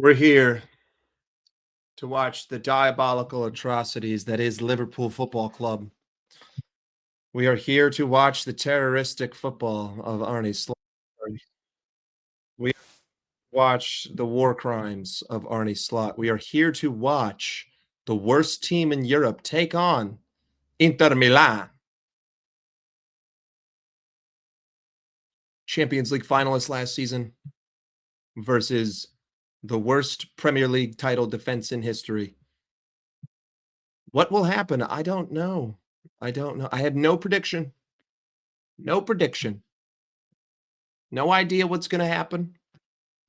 We're here to watch the diabolical atrocities that is Liverpool Football Club. We are here to watch the terroristic football of Arne Slot. We watch the war crimes of Arne Slot. We are here to watch the worst team in Europe take on Inter Milan, Champions League finalists last season, versus the worst Premier League title defense in history. What will happen? I don't know. I don't know. I have no prediction. No prediction. No idea what's gonna happen.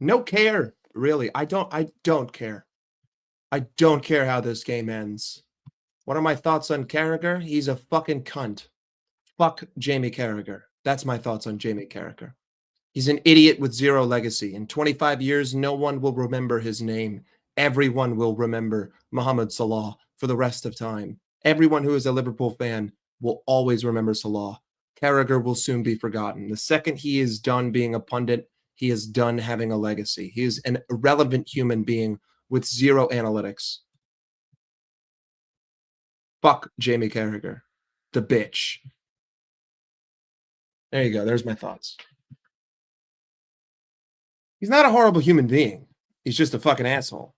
No care, really. I don't care. I don't care how this game ends. What are my thoughts on Carragher? He's a fucking cunt. Fuck Jamie Carragher. That's my thoughts on Jamie Carragher. He's an idiot with zero legacy. In 25 years, no one will remember his name. Everyone will remember Mohamed Salah for the rest of time. Everyone who is a Liverpool fan will always remember Salah. Carragher will soon be forgotten. The second he is done being a pundit, he is done having a legacy. He is an irrelevant human being with zero analytics. Fuck Jamie Carragher, the bitch. There you go. There's my thoughts. He's not a horrible human being. He's just a fucking asshole.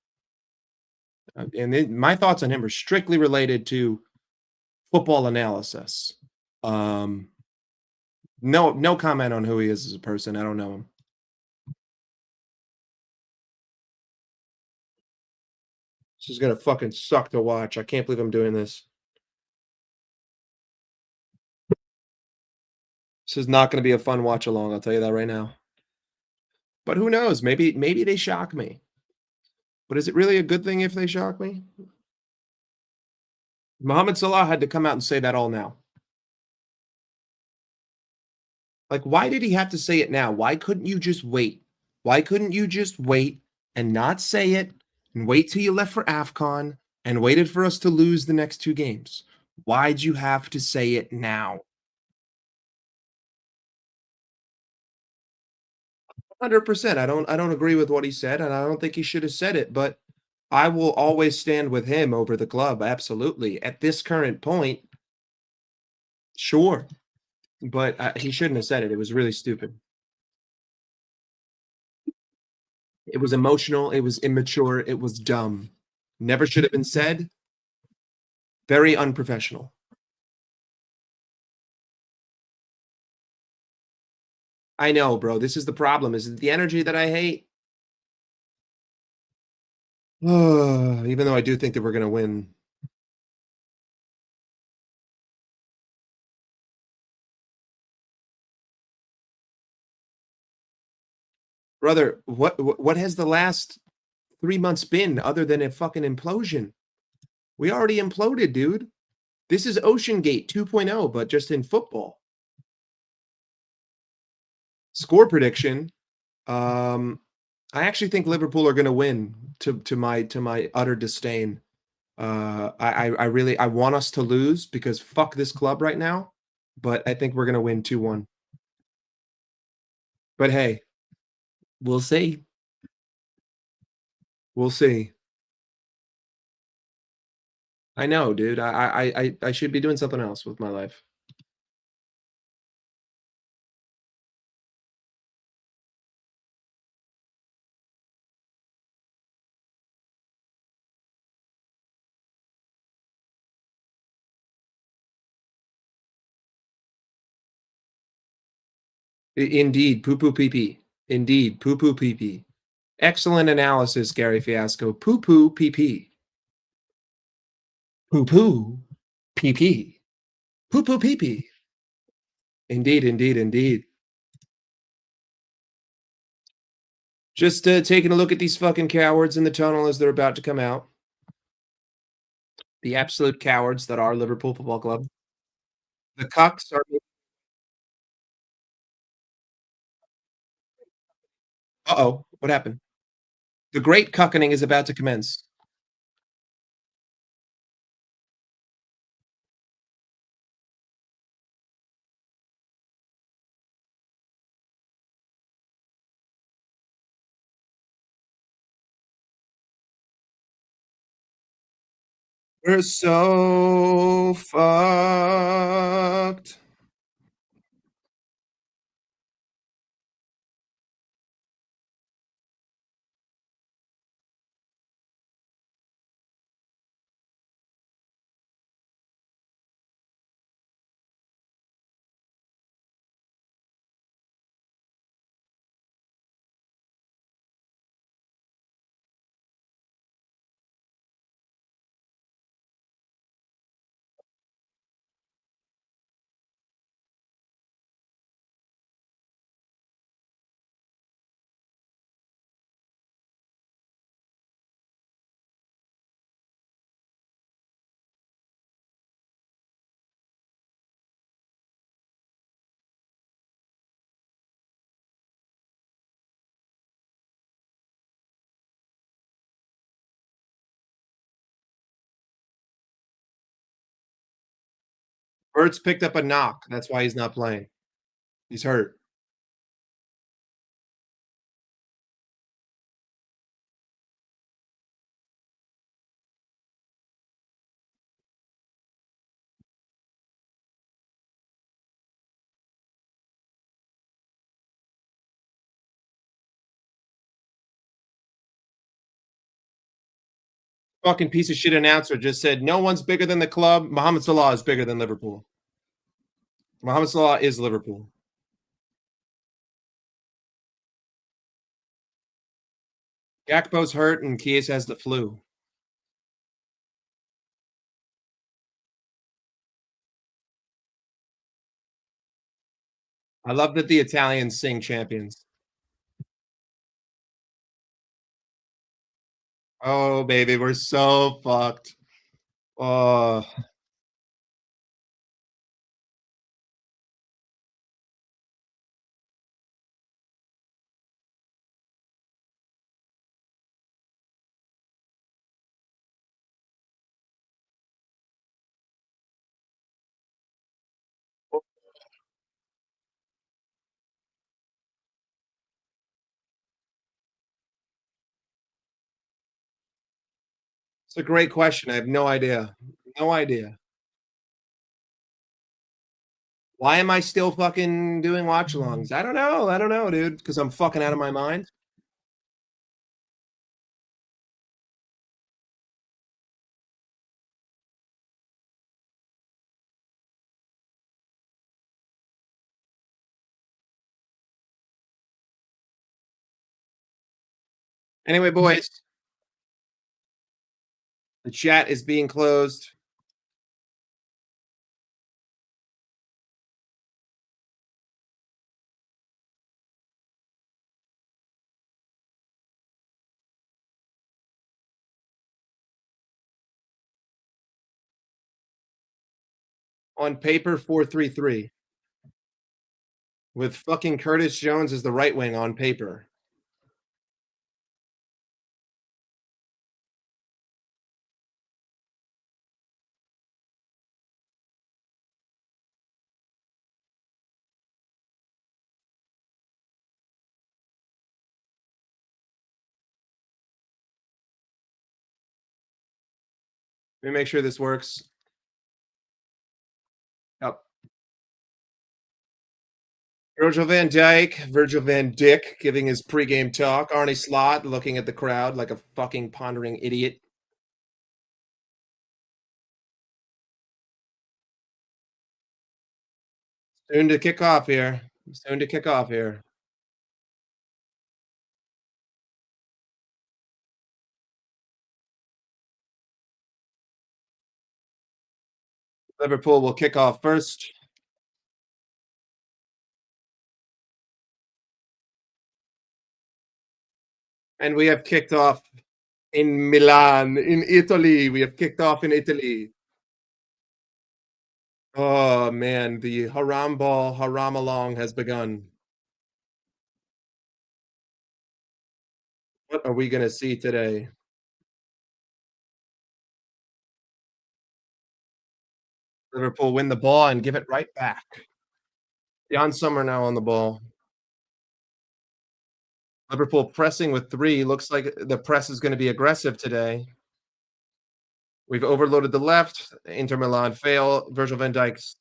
My thoughts on him are strictly related to football analysis. No comment on who he is as a person. I don't know him. This is gonna fucking suck to watch. I can't believe I'm doing this. This is not gonna be a fun watch along. I'll tell you that right now. But who knows? Maybe they shock me. But is it really a good thing if they shock me? Mohamed Salah had to come out and say that all now. Like, why did he have to say it now? Why couldn't you just wait? Why couldn't you just wait and not say it and wait till you left for AFCON and waited for us to lose the next two games? Why'd you have to say it now? 100%. I don't agree with what he said, and I don't think he should have said it, but I will always stand with him over the club, absolutely. At this current point, sure, but he shouldn't have said it. It was really stupid. It was emotional, it was immature, it was dumb. Never should have been said. Very unprofessional. I know, bro. This is the problem. Is it the energy that I hate? Even though I do think that we're gonna win. Brother, what has the last 3 months been other than a fucking implosion? We already imploded, dude. This is Ocean Gate 2.0, but just in football. Score prediction. I actually think Liverpool are gonna win to my utter disdain. I really I want us to lose because fuck this club right now, but I think we're gonna win 2-1. But hey, we'll see. We'll see. I know, dude. I should be doing something else with my life. Indeed, poo poo pee pee. Indeed, poo poo pee pee. Excellent analysis, Gary Fiasco. Poo poo pee pee. Poo poo pee pee. Poo poo pee pee. Indeed, indeed, indeed. Just taking a look at these fucking cowards in the tunnel as they're about to come out. The absolute cowards that are Liverpool Football Club. The cucks are. Uh-oh, what happened? The great cuckening is about to commence. We're so fucked. Ertz picked up a knock. That's why he's not playing. He's hurt. Fucking piece of shit announcer just said, "No one's bigger than the club. Mohamed Salah is bigger than Liverpool." Mohamed Salah is Liverpool. Gakpo's hurt and Chiesa has the flu. I love that the Italians sing champions. Oh, baby, we're so fucked. Oh, it's a great question. I have no idea. No idea. Why am I still fucking doing watch-alongs? I don't know. I don't know, dude. Because I'm fucking out of my mind. Anyway, boys, the chat is being closed on paper 4-3-3 with fucking Curtis Jones as the right wing on paper. Let me make sure this works. Yep. Virgil van Dijk giving his pregame talk. Arnie Slot looking at the crowd like a fucking pondering idiot. Soon to kick off here. Soon to kick off here. Liverpool will kick off first. And we have kicked off in Milan, in Italy. We have kicked off in Italy. Oh man, the haram ball, haram along has begun. What are we going to see today? Liverpool win the ball and give it right back. Jan Sommer now on the ball. Liverpool pressing with 3. Looks like the press is going to be aggressive today. We've overloaded the left. Inter Milan fail. Virgil van Dijk's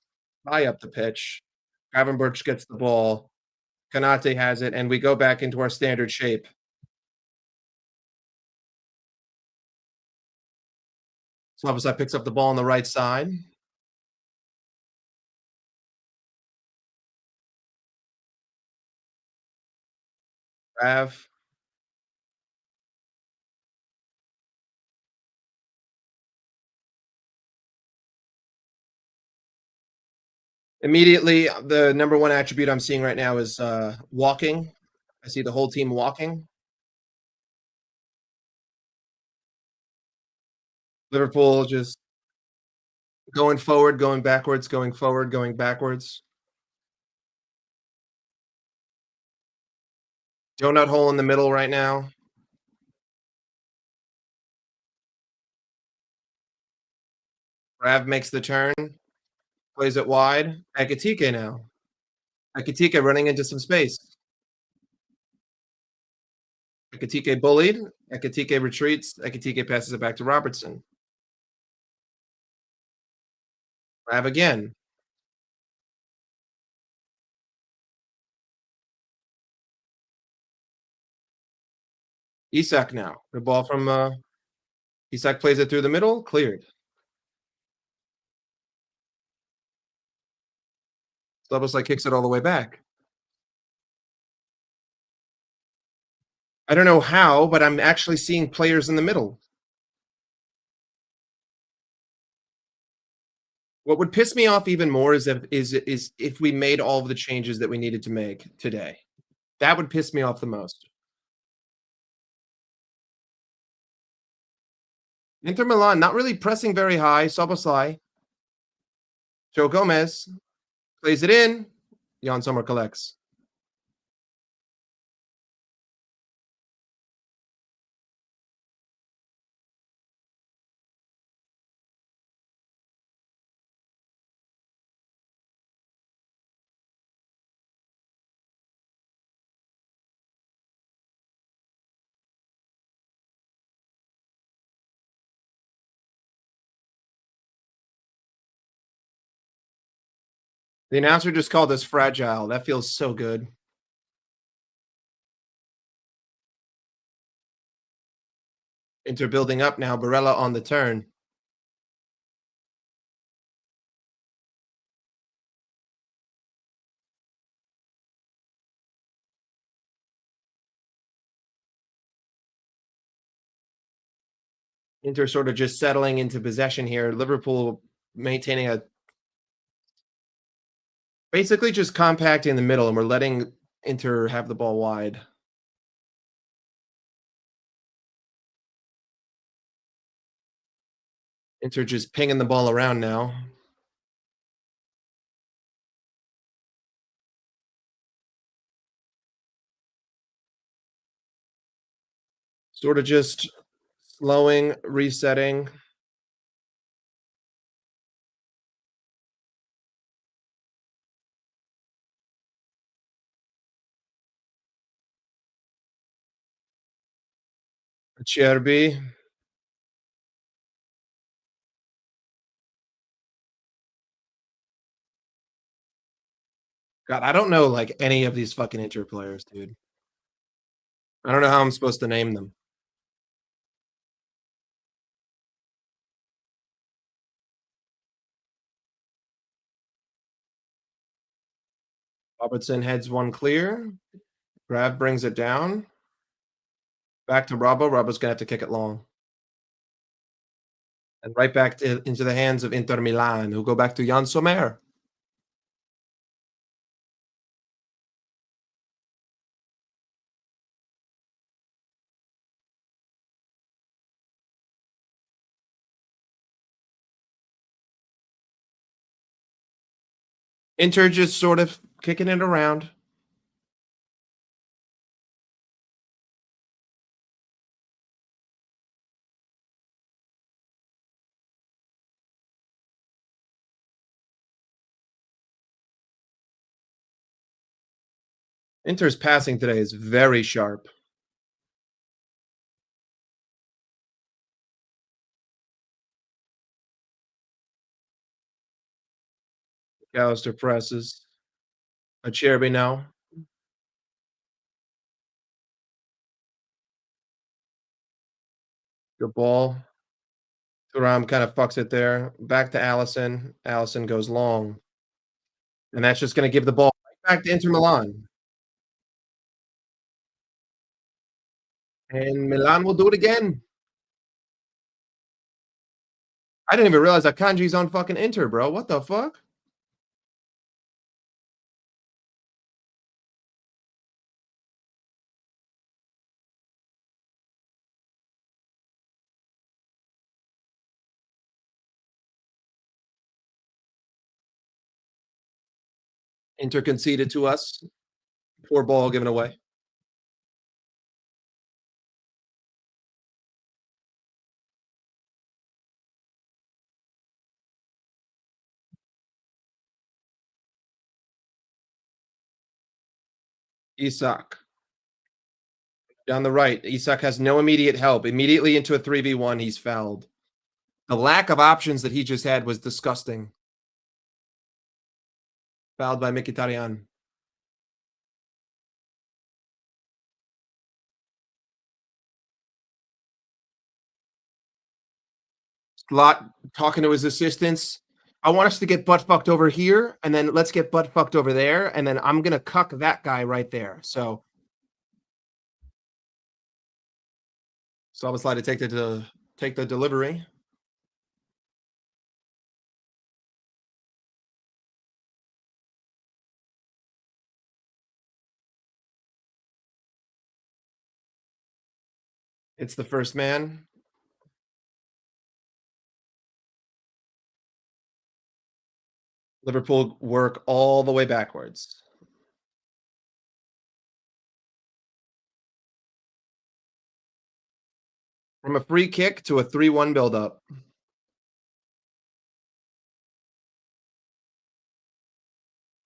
high up the pitch. Gravenberch gets the ball. Kanate has it, and we go back into our standard shape. Slavosai picks up the ball on the right side. Rav immediately, the number one attribute I'm seeing right now is walking. I see the whole team walking. Liverpool just going forward, going backwards, going forward, going backwards. Donut hole in the middle right now. Rav makes the turn, plays it wide. Ekitike now. Ekitike running into some space. Ekitike bullied. Ekitike retreats. Ekitike passes it back to Robertson. Rav again. Isak now. The ball from Isak plays it through the middle, cleared. Szoboszlai kicks it all the way back. I don't know how, but I'm actually seeing players in the middle. What would piss me off even more is if we made all of the changes that we needed to make today. That would piss me off the most. Inter Milan not really pressing very high. Szoboszlai, Joe Gomez plays it in. Jan Sommer collects. The announcer just called us fragile. That feels so good. Inter building up now. Barella on the turn. Inter sort of just settling into possession here. Liverpool maintaining a basically just compact in the middle, and we're letting Inter have the ball wide. Inter just pinging the ball around now. Sort of just slowing, resetting. Cherby. God, I don't know like any of these fucking Inter players, dude. I don't know how I'm supposed to name them. Robertson heads one clear. Grab brings it down. Back to Robbo. Robbo's gonna have to kick it long. And right back into the hands of Inter Milan, who go back to Jan Sommer. Inter just sort of kicking it around. Inter's passing today is very sharp. Callister presses. Acerbi now. Good ball. Thuram kind of fucks it there. Back to Allison. Allison goes long, and that's just gonna give the ball right back to Inter Milan. And Milan will do it again. I didn't even realize that Kanji's on fucking Inter, bro. What the fuck? Inter conceded to us. Poor ball given away. Isak down the right. Isak has no immediate help. Immediately into a 3v1, he's fouled. The lack of options that he just had was disgusting. Fouled by Mkhitaryan. Slot talking to his assistants. I want us to get butt fucked over here, and then let's get butt fucked over there, and then I'm gonna cuck that guy right there. So I was like to take the delivery. It's the first man. Liverpool work all the way backwards. From a free kick to a 3-1 buildup.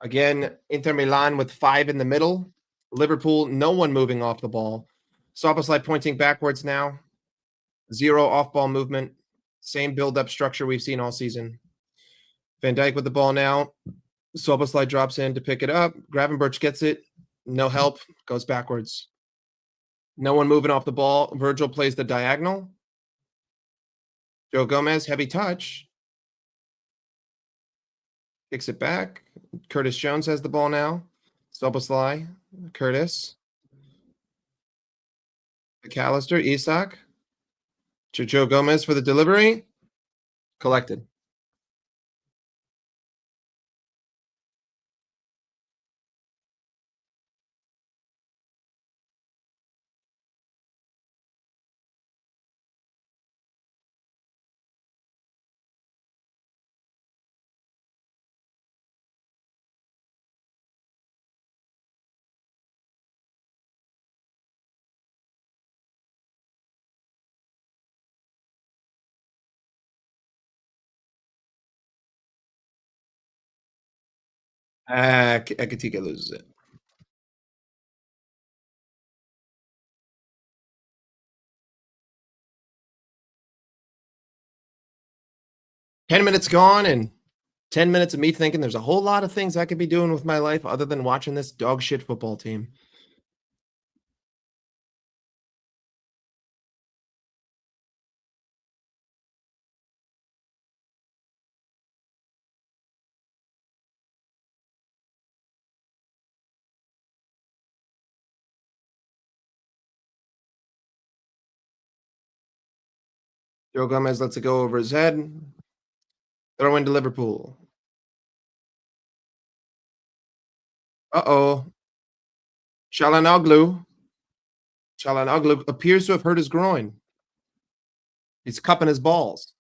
Again, Inter Milan with 5 in the middle. Liverpool, no one moving off the ball. Szoboszlai pointing backwards now. 0 off-ball movement. Same build-up structure we've seen all season. Van Dijk with the ball now. Szoboszlai drops in to pick it up. Gravenberch gets it. No help. Goes backwards. No one moving off the ball. Virgil plays the diagonal. Joe Gomez, heavy touch. Kicks it back. Curtis Jones has the ball now. Szoboszlai. Curtis. McAllister. Isak. Joe Gomez for the delivery. Collected. Ekatika loses it. Ten minutes gone, and 10 minutes of me thinking there's a whole lot of things I could be doing with my life other than watching this dog shit football team. Joe Gomez lets it go over his head. Throw into Liverpool. Uh-oh. Çalhanoğlu. Çalhanoğlu appears to have hurt his groin. He's cupping his balls.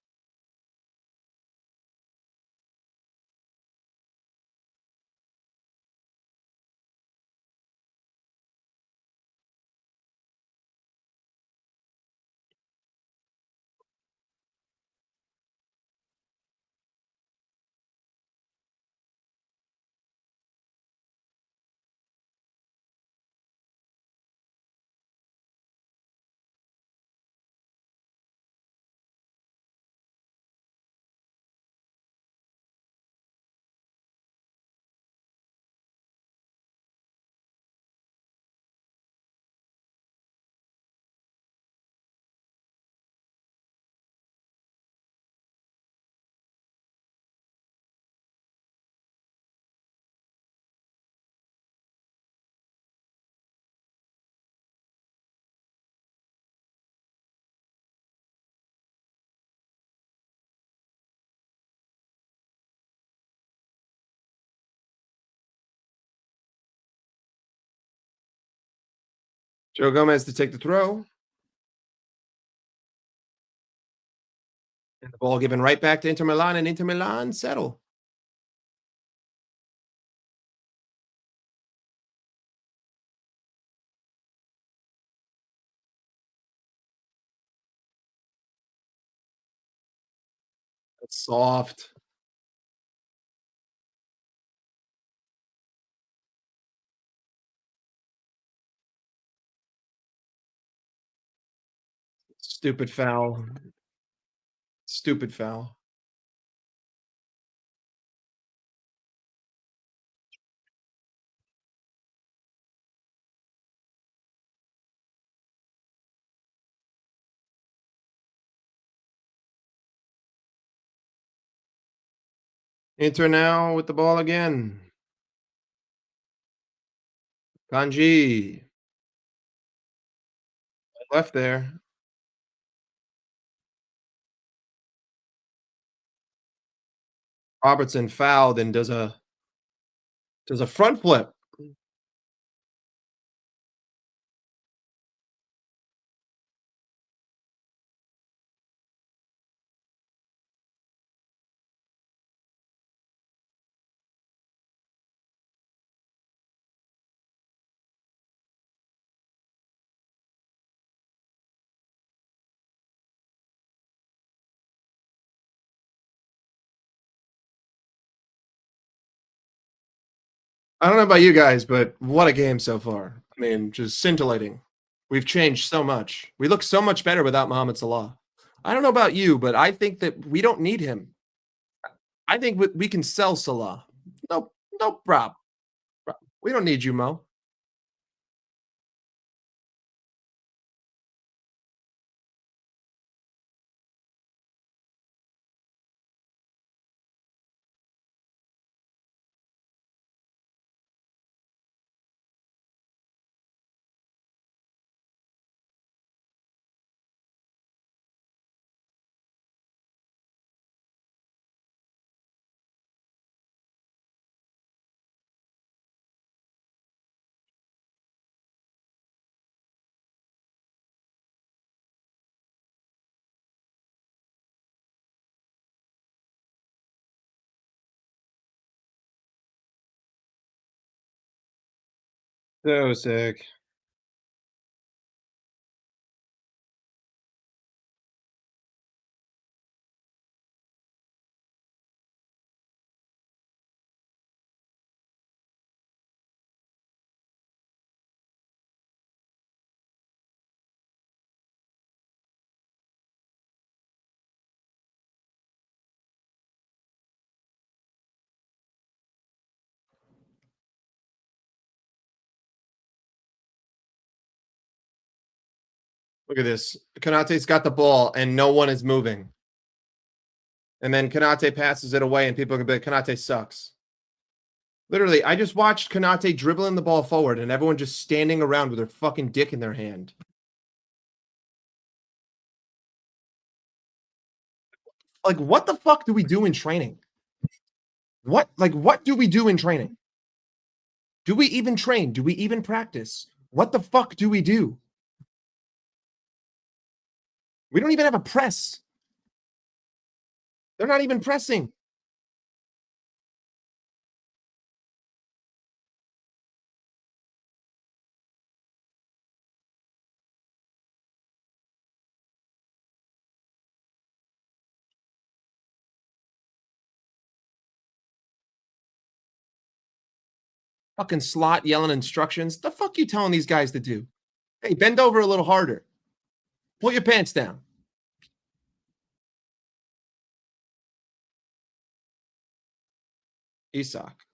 Joe Gomez to take the throw, and the ball given right back to Inter Milan, and Inter Milan settle. That's soft. Stupid foul. Stupid foul. Inter now with the ball again. Kanji left there. Robertson fouled and does a front flip. I don't know about you guys, but what a game so far. I mean, just scintillating. We've changed so much. We look so much better without Mohamed Salah. I don't know about you, but I think that we don't need him. I think we can sell Salah. No, no prob. We don't need you, Mo. So sick. Look at this. Konate's got the ball and no one is moving. And then Konate passes it away and people are going to be like, Konate sucks. Literally, I just watched Konate dribbling the ball forward and everyone just standing around with their fucking dick in their hand. Like, what the fuck do we do in training? What do we do in training? Do we even train? Do we even practice? What the fuck do we do? We don't even have a press. They're not even pressing. Fucking slot yelling instructions. The fuck you telling these guys to do? Hey, bend over a little harder. Pull your pants down. Isak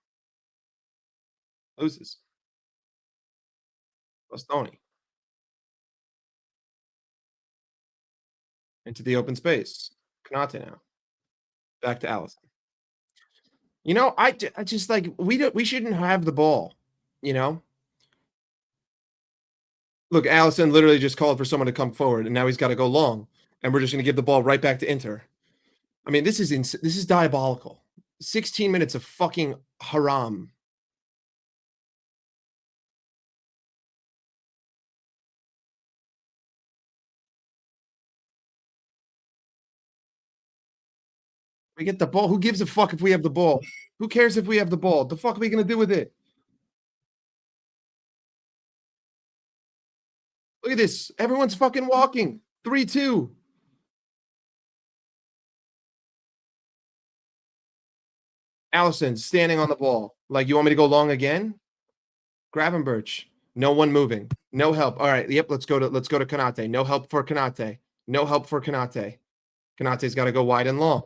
loses. Bastoni into the open space. Konate now. Back to Allison. You know, I just like we shouldn't have the ball. You know, look, Allison literally just called for someone to come forward, and now he's got to go long, and we're just going to give the ball right back to Inter. I mean, this is diabolical. 16 minutes of fucking haram. We get the ball. Who gives a fuck if we have the ball? Who cares if we have the ball? The fuck are we gonna do with it? Look at this. Everyone's fucking walking. 3-2. Allison standing on the ball. Like, you want me to go long again? Gravenberch. No one moving. No help. All right. Yep. Let's go to Kanate. No help for Kanate. No help for Kanate. Kanate's got to go wide and long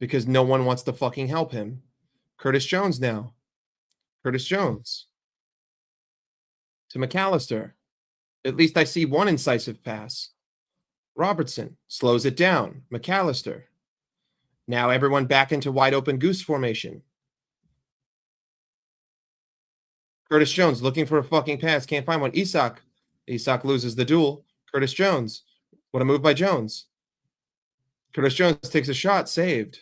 because no one wants to fucking help him. Curtis Jones now. Curtis Jones to McAllister. At least I see one incisive pass. Robertson slows it down. McAllister. Now everyone back into wide open goose formation. Curtis Jones looking for a fucking pass. Can't find one. Isak. Isak loses the duel. Curtis Jones. What a move by Jones. Curtis Jones takes a shot. Saved.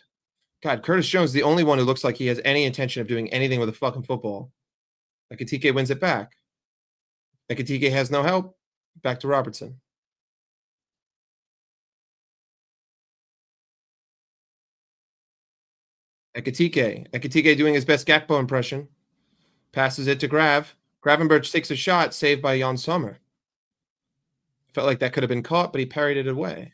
God, Curtis Jones is the only one who looks like he has any intention of doing anything with a fucking football. Ekitike wins it back. Ekitike has no help. Back to Robertson. Ekitike. Ekitike doing his best Gakpo impression. Passes it to Grav. Gravenberch takes a shot, saved by Jan Sommer. Felt like that could have been caught, but he parried it away.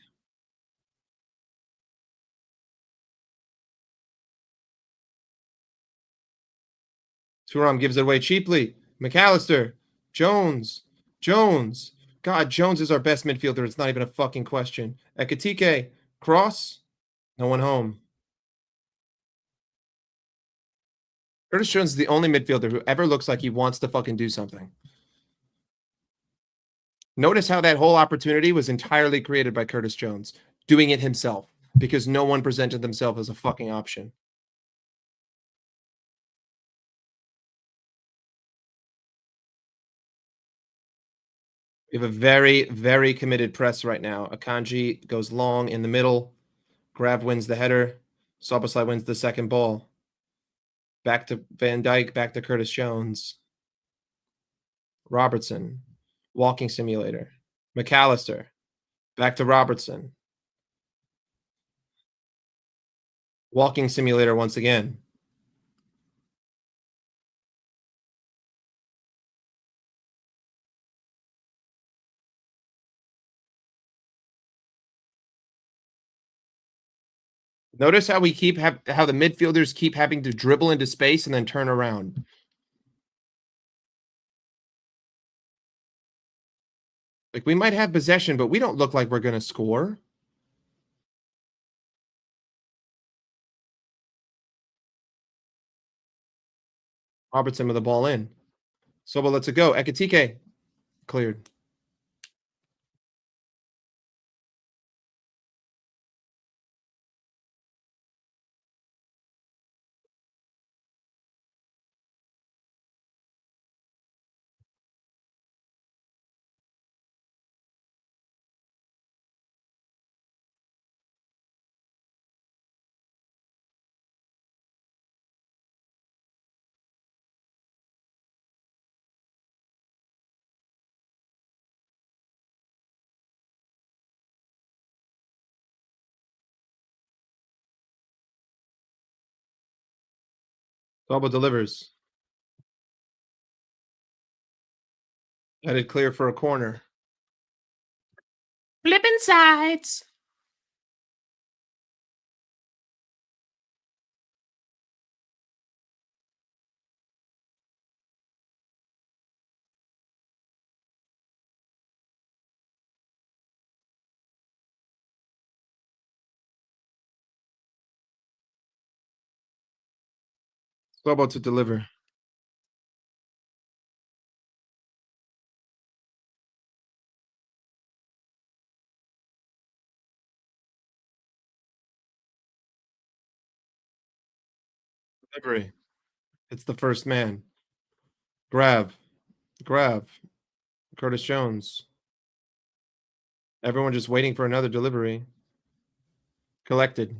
Thuram gives it away cheaply. McAllister. Jones. Jones. God, Jones is our best midfielder. It's not even a fucking question. Ekitike. Cross. No one home. Curtis Jones is the only midfielder who ever looks like he wants to fucking do something. Notice how that whole opportunity was entirely created by Curtis Jones, doing it himself, because no one presented themselves as a fucking option. We have a very, very committed press right now. Akanji goes long in the middle. Grav wins the header. Soboslai wins the second ball. Back to Van Dijk, back to Curtis Jones. Robertson, walking simulator. McAllister, back to Robertson. Walking simulator once again. Notice how how the midfielders keep having to dribble into space and then turn around. Like, we might have possession, but we don't look like we're going to score. Robertson with the ball in. Sobo lets it go. Ekitike cleared. Sobo delivers. Headed clear for a corner. Flipping sides. Sobo to deliver. Delivery. It's the first man. Grav. Grav. Curtis Jones. Everyone just waiting for another delivery. Collected.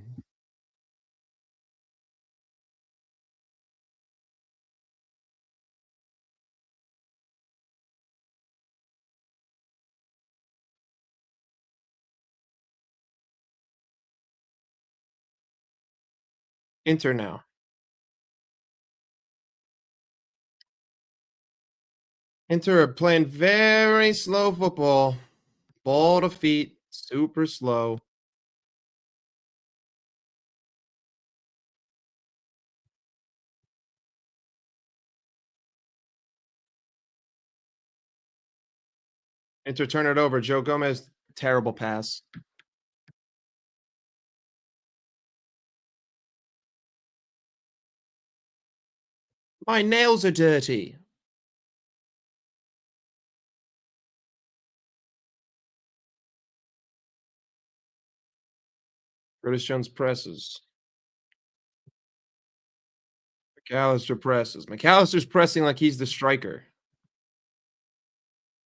Inter now. Inter are playing very slow football. Ball to feet, super slow. Inter turn it over. Joe Gomez, terrible pass. My nails are dirty. Curtis Jones presses. McAllister presses. McAllister's pressing like he's the striker.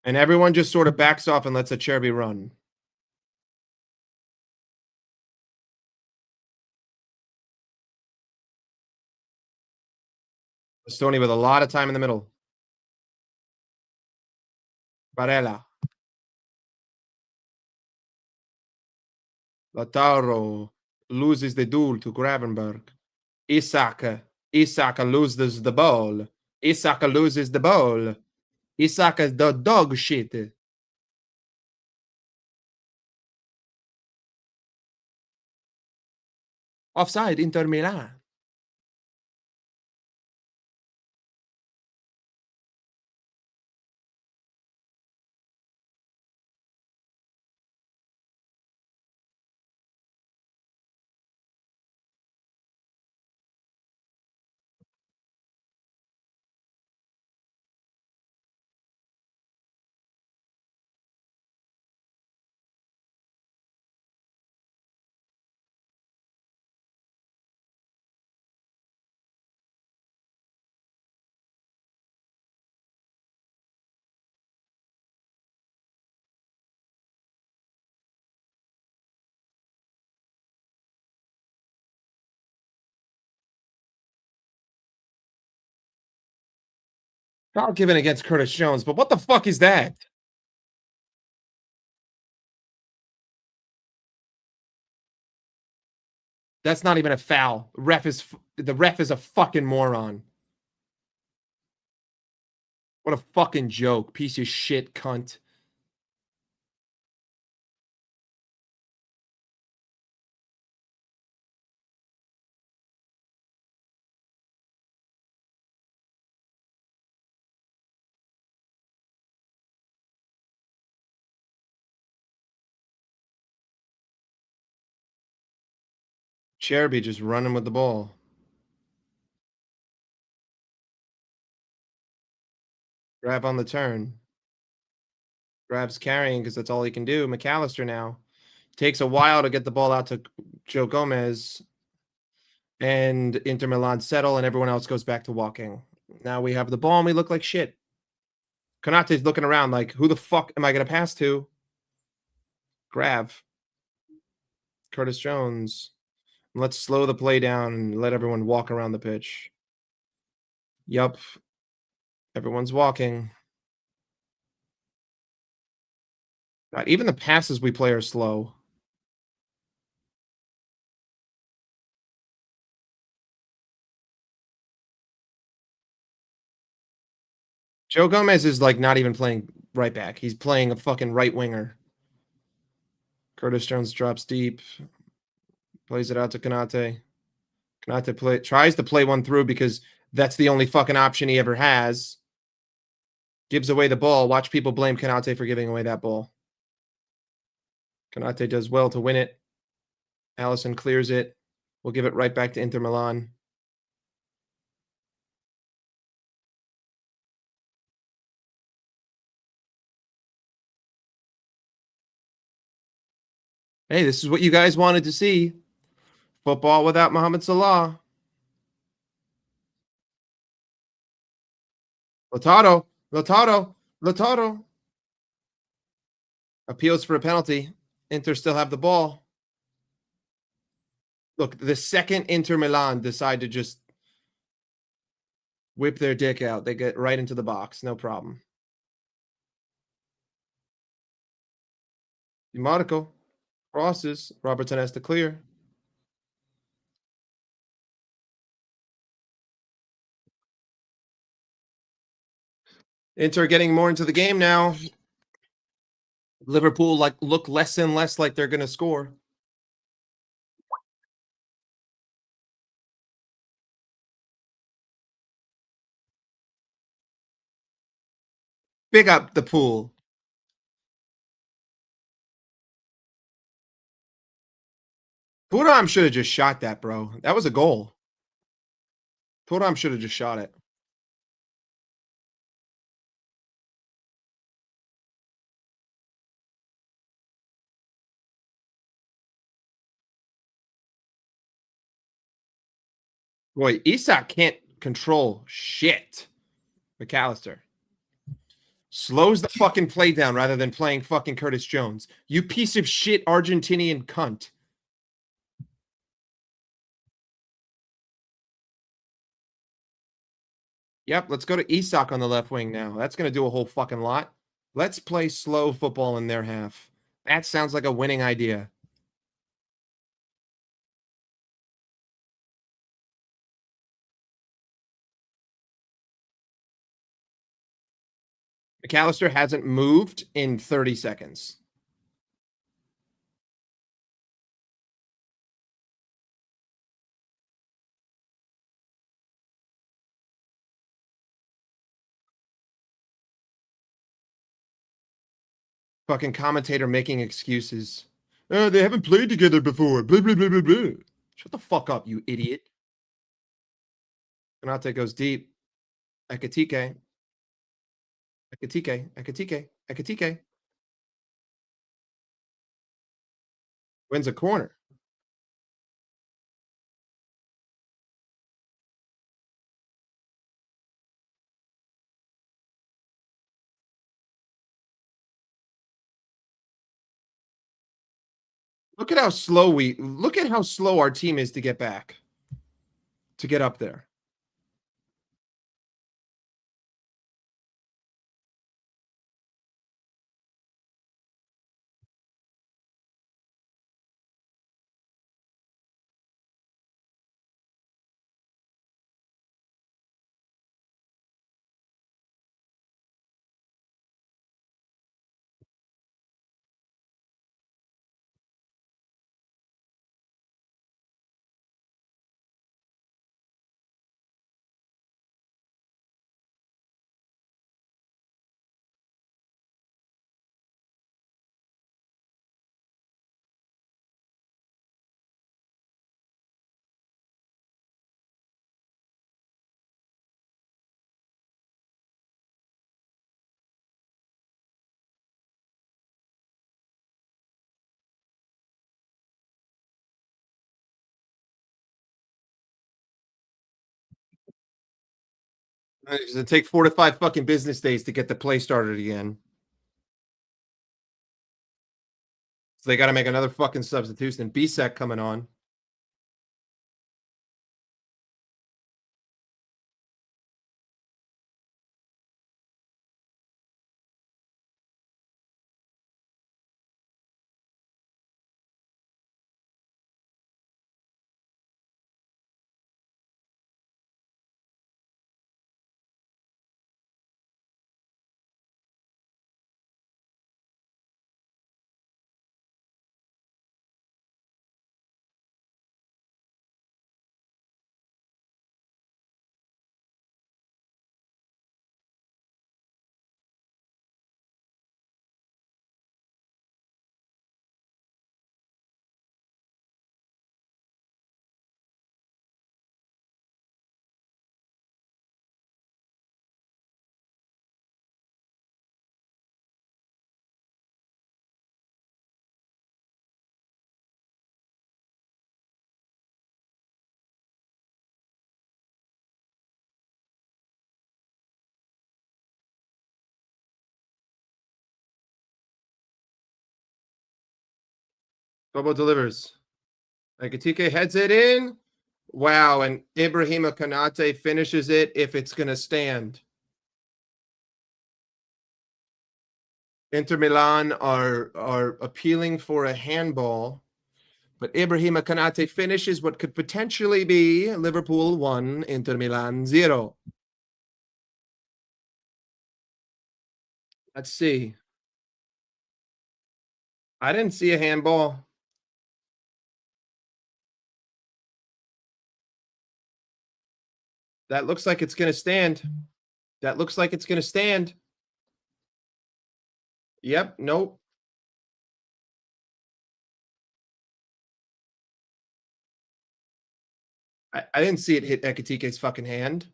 And everyone just sort of backs off and lets Acerbi run. Stoney with a lot of time in the middle. Barella. Lautaro loses the duel to Gravenberg. Isak. Isak loses the ball. Isak loses the ball. Isak is the dog shit. Offside, Inter Milan. Foul given against Curtis Jones, but what the fuck is that? That's not even a foul. The ref is a fucking moron. What a fucking joke. Piece of shit cunt. Cherby just running with the ball. Grab on the turn. Grab's carrying because that's all he can do. McAllister now. Takes a while to get the ball out to Joe Gomez. And Inter Milan settle, and everyone else goes back to walking. Now we have the ball, and we look like shit. Konate's looking around like, who the fuck am I going to pass to? Grab. Curtis Jones. Let's slow the play down and let everyone walk around the pitch. Yup. Everyone's walking. God, even the passes we play are slow. Joe Gomez is like not even playing right back. He's playing a fucking right winger. Curtis Jones drops deep. Plays it out to Konate. Konate tries to play one through because that's the only fucking option he ever has. Gives away the ball. Watch people blame Konate for giving away that ball. Konate does well to win it. Allison clears it. We'll give it right back to Inter Milan. Hey, this is what you guys wanted to see. Football without Mohamed Salah. Lautaro. Lautaro. Lautaro. Appeals for a penalty. Inter still have the ball. Look, the second Inter Milan decide to just whip their dick out, they get right into the box. No problem. DiMarco crosses. Robertson has to clear. Inter getting more into the game now. Liverpool look less and less like they're gonna score. Big up the pool. Thuram should have just shot that, bro. That was a goal. Thuram should have just shot it. Boy, Isak can't control shit. McAllister slows the fucking play down rather than playing fucking Curtis Jones. You piece of shit Argentinian cunt. Yep, let's go to Isak on the left wing now. That's going to do a whole fucking lot. Let's play slow football in their half. That sounds like a winning idea. McAllister hasn't moved in 30 seconds. Fucking commentator making excuses. They haven't played together before. Blah, blah, blah, blah, blah. Shut the fuck up, you idiot. Konate goes deep. Ekatike. Ekatike. Ekatike. Ekatike. Wins a corner. Look at how slow our team is to get back. To get up there. It's gonna take 4 to 5 fucking business days to get the play started again. So they got to make another fucking substitution. BSEC coming on. Bobo delivers. Ekatike heads it in. Wow, and Ibrahima Konate finishes it if it's going to stand. Inter Milan are appealing for a handball, but Ibrahima Konate finishes what could potentially be Liverpool 1, Inter Milan 0. Let's see. I didn't see a handball. That looks like it's gonna stand. That looks like it's gonna stand. Yep, nope. I didn't see it hit Ekitike's fucking hand.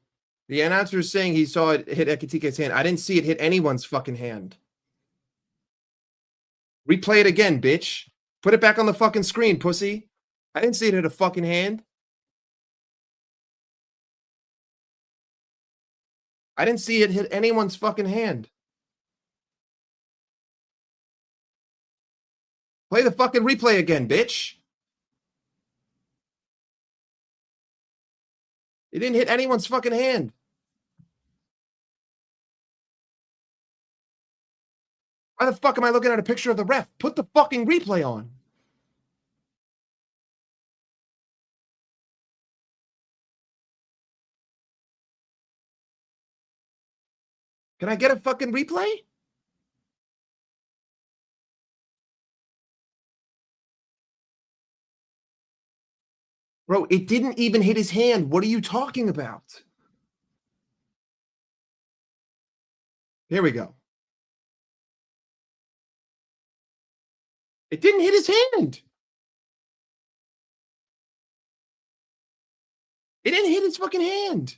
The announcer is saying he saw it hit Ekitike's hand. I didn't see it hit anyone's fucking hand. Replay it again, bitch. Put it back on the fucking screen, pussy. I didn't see it hit a fucking hand. I didn't see it hit anyone's fucking hand. Play the fucking replay again, bitch. It didn't hit anyone's fucking hand. Why the fuck am I looking at a picture of the ref? Put the fucking replay on. Can I get a fucking replay? Bro, it didn't even hit his hand. What are you talking about? Here we go. It didn't hit his hand. It didn't hit his fucking hand.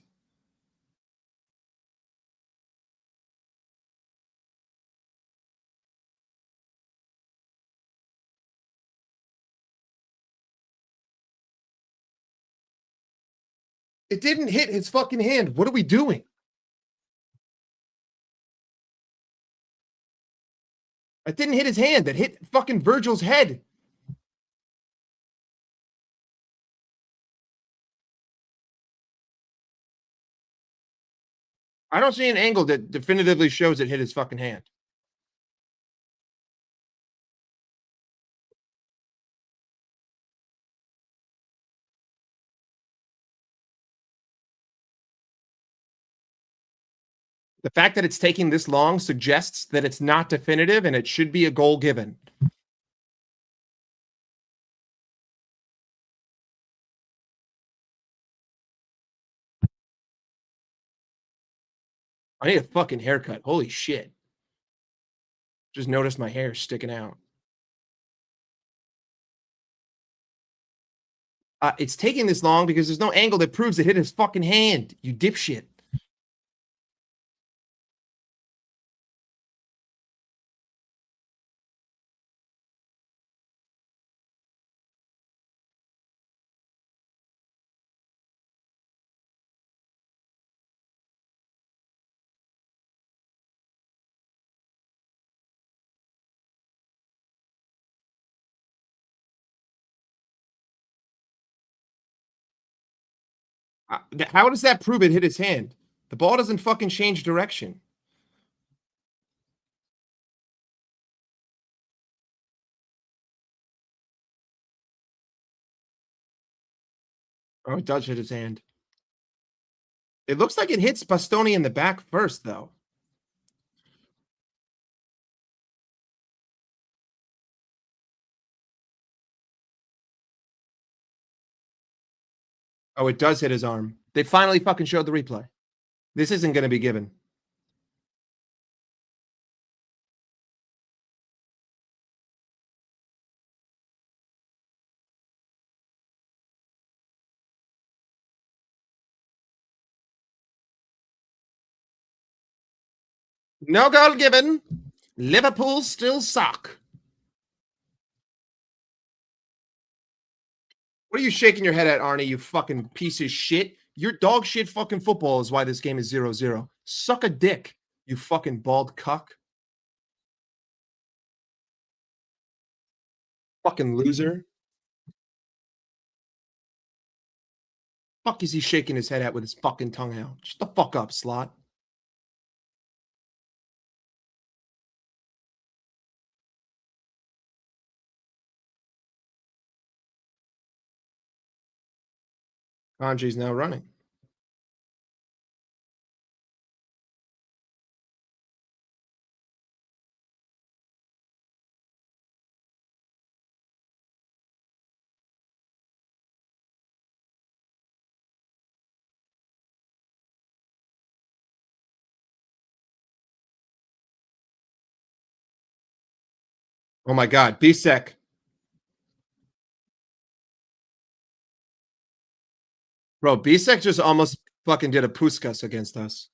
It didn't hit his fucking hand. What are we doing? It didn't hit his hand. It hit fucking Virgil's head. I don't see an angle that definitively shows it hit his fucking hand. The fact that it's taking this long suggests that it's not definitive and it should be a goal given. I need a fucking haircut. Holy shit. Just noticed my hair sticking out. It's taking this long because there's no angle that proves it hit his fucking hand, you dipshit. How does that prove it hit his hand? The ball doesn't fucking change direction. Oh, it does hit his hand. It looks like it hits Bastoni in the back first, though. Oh, it does hit his arm. They finally fucking showed the replay. This isn't going to be given. No goal given. Liverpool still suck. What are you shaking your head at, Arnie, you fucking piece of shit? Your dog shit fucking football is why this game is 0-0. Suck a dick, you fucking bald cuck. Fucking loser. Fuck is he shaking his head at with his fucking tongue out? Shut the fuck up, slot. Kanji's now running. Oh my god, Bisek. Bro, Bisek just almost fucking did a Puskas against us.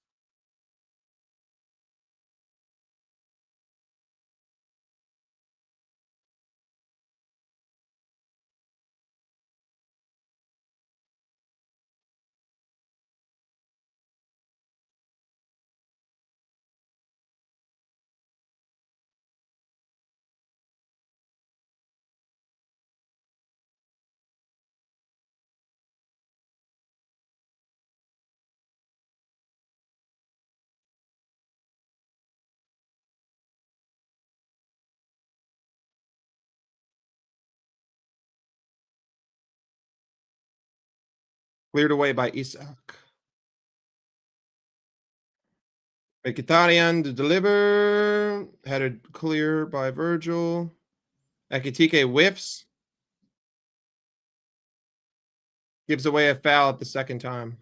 Cleared away by Isak. Mkhitaryan to deliver. Headed clear by Virgil. Ekitike whiffs. Gives away a foul at the second time.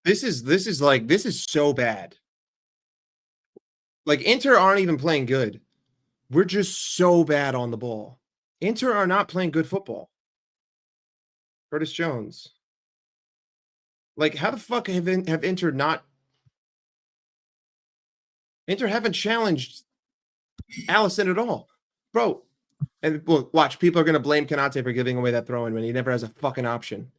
This is so bad. Like Inter aren't even playing good. We're just so bad on the ball. Inter are not playing good football. Curtis Jones. Like, how the fuck have Inter not Inter haven't challenged Allison at all, bro? And look, watch, people are gonna blame Kanate for giving away that throw in when he never has a fucking option.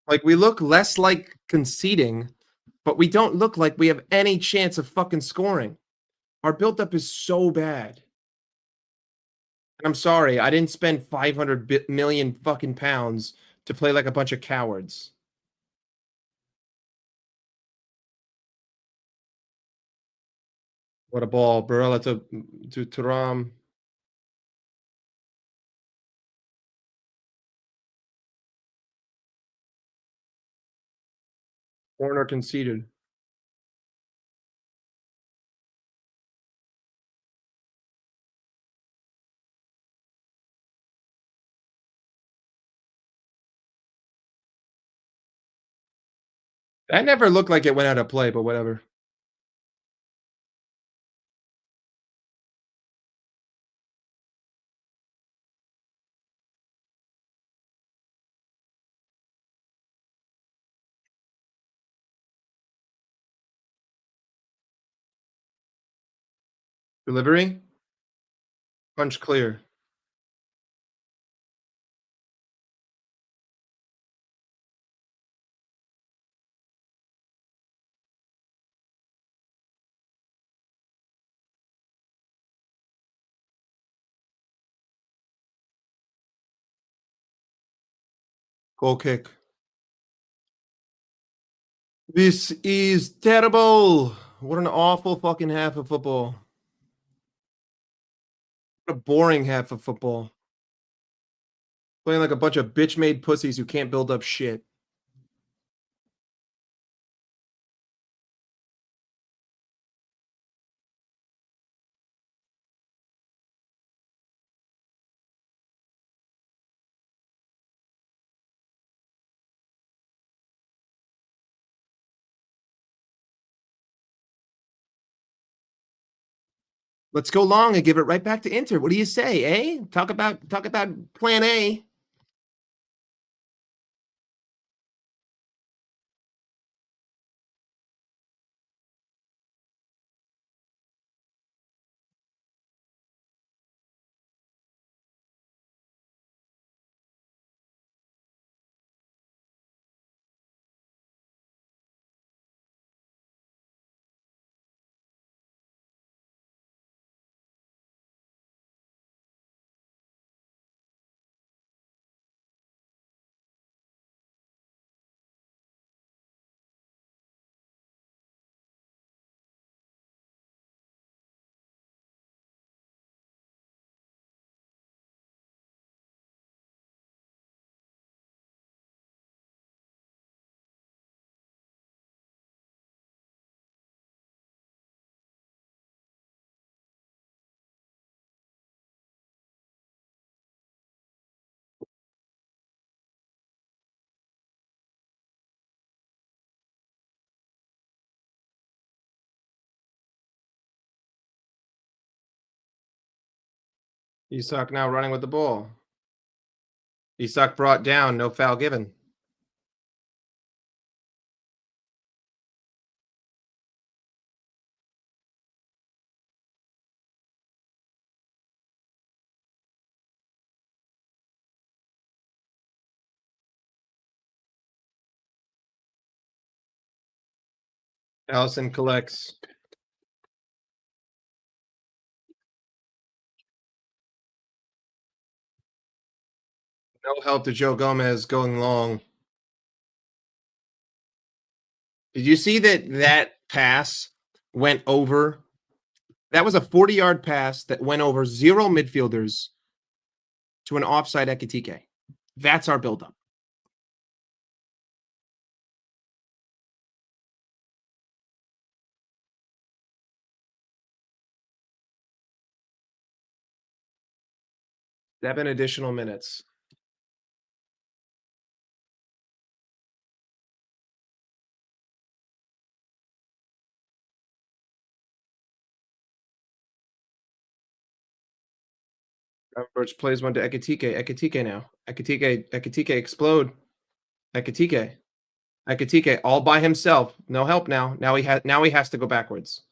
Like, we look less like conceding, but we don't look like we have any chance of fucking scoring. Our buildup is so bad. And I'm sorry, I didn't spend 500 million fucking pounds to play like a bunch of cowards. What a ball. Barella to Turam. Corner conceded. That never looked like it went out of play, but whatever. Delivery. Punch clear. Goal kick. This is terrible. What an awful fucking half of football. What a boring half of football. Playing like a bunch of bitch-made pussies who can't build up shit. Let's go long and give it right back to Inter. What do you say, eh? Talk about plan A. Isak now running with the ball. Isak brought down, no foul given. Allison collects. No help to Joe Gomez going long. Did you see that pass went over? That was a 40-yard pass that went over 0 midfielders to an offside Ekitike. That's our buildup. Seven additional minutes. Birch plays one to Ekitike. Ekitike now. Ekitike explode. Ekitike. Ekitike all by himself. No help now. Now he has to go backwards.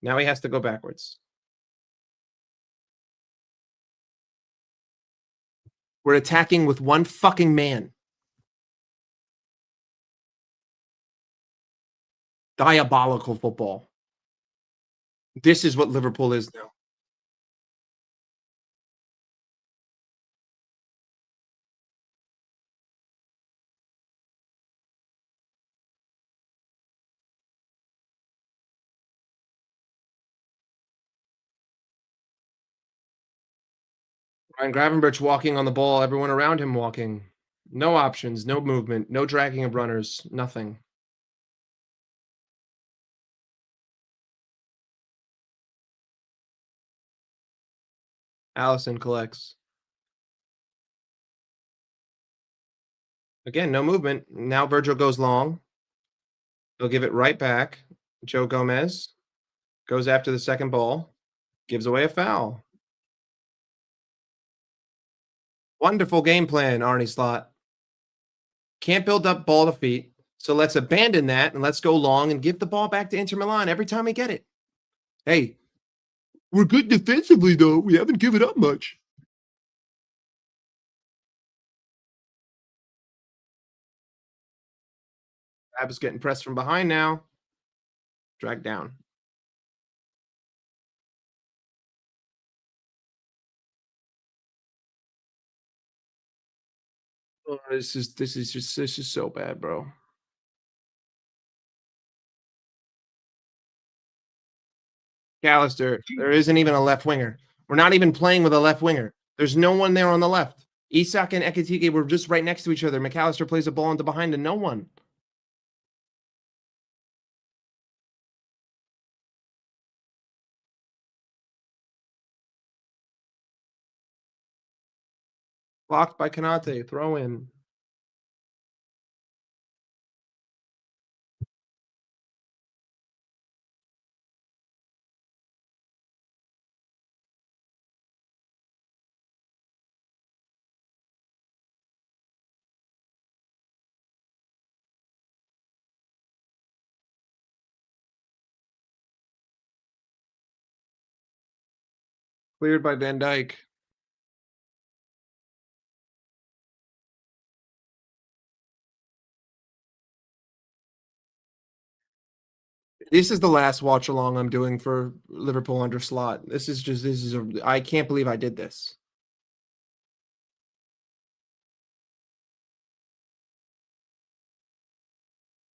Now he has to go backwards. We're attacking with one fucking man. Diabolical football. This is what Liverpool is now. Ryan Gravenberch walking on the ball, everyone around him walking. No options, no movement, no dragging of runners, nothing. Allison collects. Again, no movement. Now Virgil goes long. He'll give it right back. Joe Gomez goes after the second ball, gives away a foul. Wonderful game plan, Arnie Slot. Can't build up ball to feet. So let's abandon that and let's go long and give the ball back to Inter Milan every time we get it. Hey, We're good defensively, though. We haven't given up much. Ab's getting pressed from behind now. Drag down. Oh, this is so bad, bro. McAllister, there isn't even a left winger. We're not even playing with a left winger. There's no one there on the left. Isak and Ekitike were just right next to each other. McAllister plays a ball into behind and no one. Blocked by Kanate. Throw in. Cleared by Van Dyke. This is the last watch along I'm doing for Liverpool under slot. I can't believe I did this.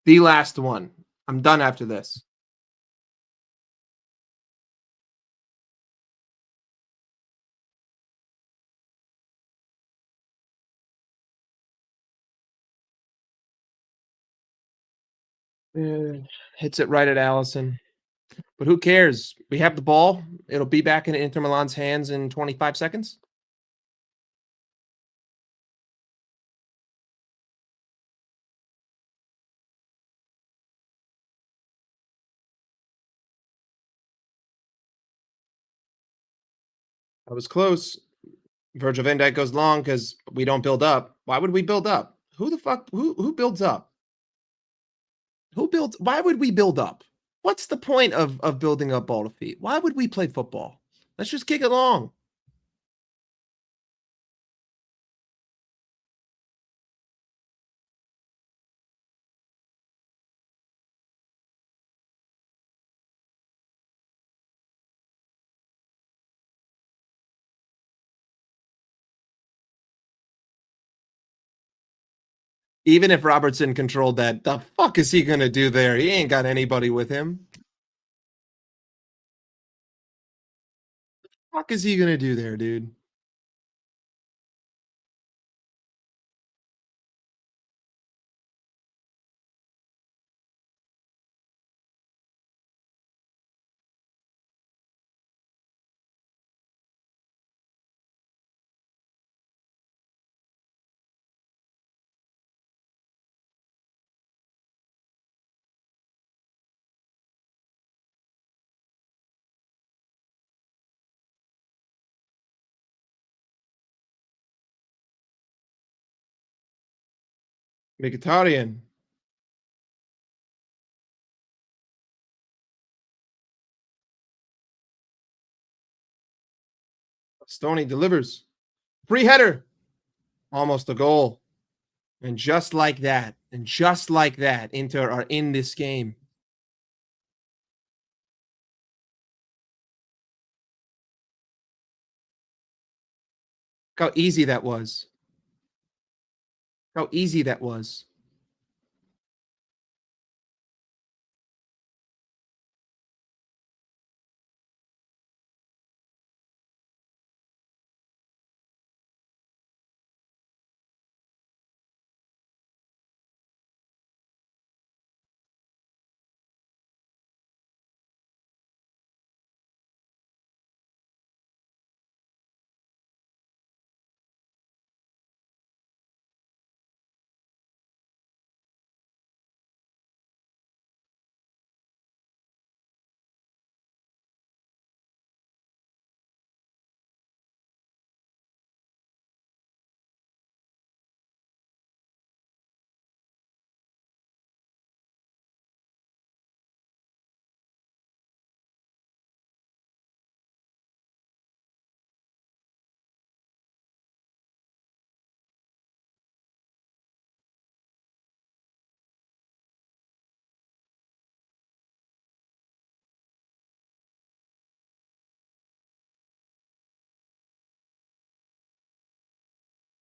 The last one. I'm done after this. Hits it right at Allison. But who cares? We have the ball. It'll be back in Inter Milan's hands in 25 seconds. I was close. Virgil van Dijk goes long because we don't build up. Why would we build up? Who the fuck? Who builds up? Who builds? Why would we build up? What's the point of building up ball to feet? Why would we play football? Let's just kick it long. Even if Robertson controlled that, the fuck is he gonna do there? He ain't got anybody with him. Fuck is he gonna do there, dude? Mkhitaryan. Stoney delivers. Free header. Almost a goal. And just like that, Inter are in this game. Look how easy that was. How easy that was.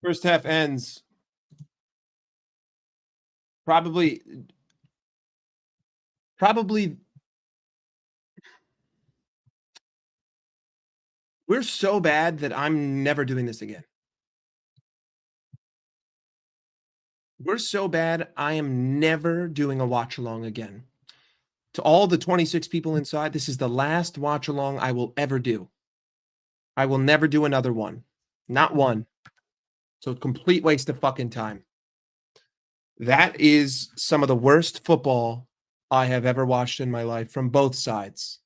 First half ends probably probably we're so bad that I'm never doing this again. We're so bad, I am never doing a watch along again. To all the 26 people inside, this is the last watch along I will ever do. I will never do another one. Not one. So complete waste of fucking time. That is some of the worst football I have ever watched in my life from both sides.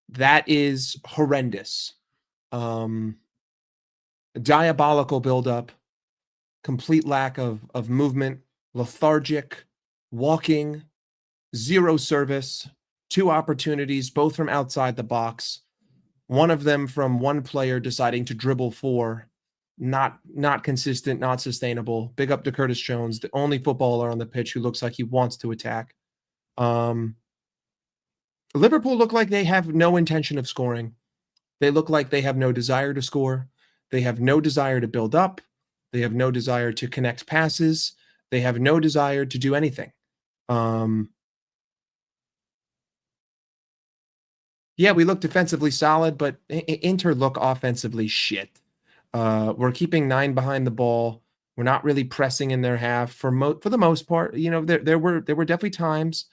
That is horrendous. Um, diabolical buildup, complete lack of movement, lethargic, walking, zero service, two opportunities, both from outside the box. One of them from one player deciding to dribble four. Not consistent, not sustainable. Big up to Curtis Jones, the only footballer on the pitch who looks like he wants to attack. Um, Liverpool look like they have no intention of scoring. They look like they have no desire to score. They have no desire to build up. They have no desire to connect passes. They have no desire to do anything. Um, yeah, we look defensively solid, but Inter look offensively shit. We're keeping 9 behind the ball. We're not really pressing in their half for the most part. You know, there were definitely times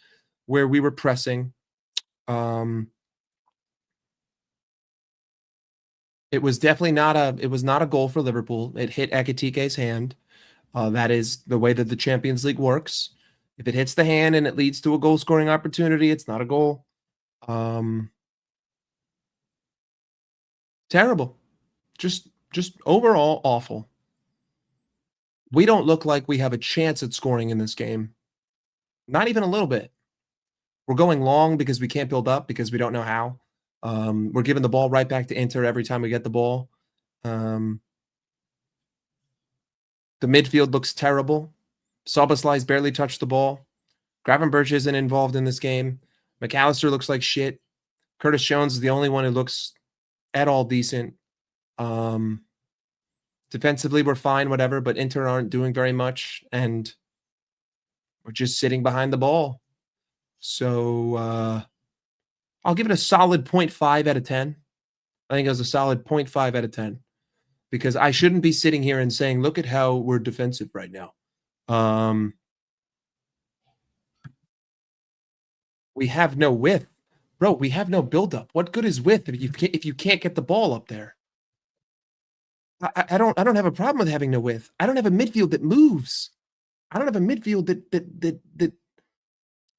where we were pressing. Um, it was not a goal for Liverpool. It hit Ekitike's hand. That is the way that the Champions League works. If it hits the hand and it leads to a goal scoring opportunity, it's not a goal. Um, Terrible. Just overall awful. We don't look like we have a chance at scoring in this game. Not even a little bit. We're going long because we can't build up because we don't know how. We're giving the ball right back to Inter every time we get the ball. Um, the midfield looks terrible. Soboslai's barely touched the ball. Gravenberch isn't involved in this game. McAllister looks like shit. Curtis Jones is the only one who looks at all decent. Um, Defensively, we're fine, whatever, but Inter aren't doing very much, and we're just sitting behind the ball. So I'll give it a solid 0.5 out of 10. I think it was a solid 0.5 out of 10 because I shouldn't be sitting here and saying, look at how we're defensive right now. We have no width. Bro, we have no buildup. What good is width if you can't get the ball up there? I don't have a problem with having no width. I don't have a midfield that moves. I don't have a midfield that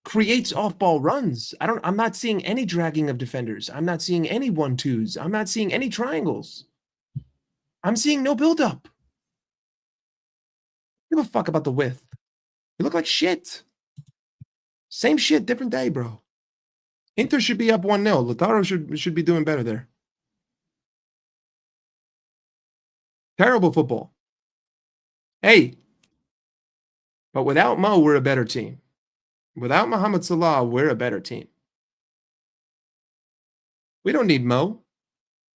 creates off-ball runs. I'm not seeing any dragging of defenders. I'm not seeing any 1-2s. I'm not seeing any triangles. I'm seeing no buildup. Give a fuck about the width. You look like shit. Same shit, different day, bro. Inter should be up 1-0. Lautaro should be doing better there. Terrible football. Hey, but without Mo, we're a better team. Without Mohamed Salah, we're a better team. We don't need Mo.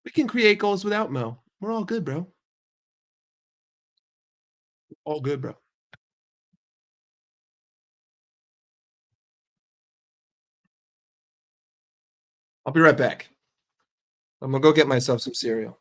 We can create goals without Mo. We're all good, bro. All good, bro. I'll be right back. I'm gonna go get myself some cereal.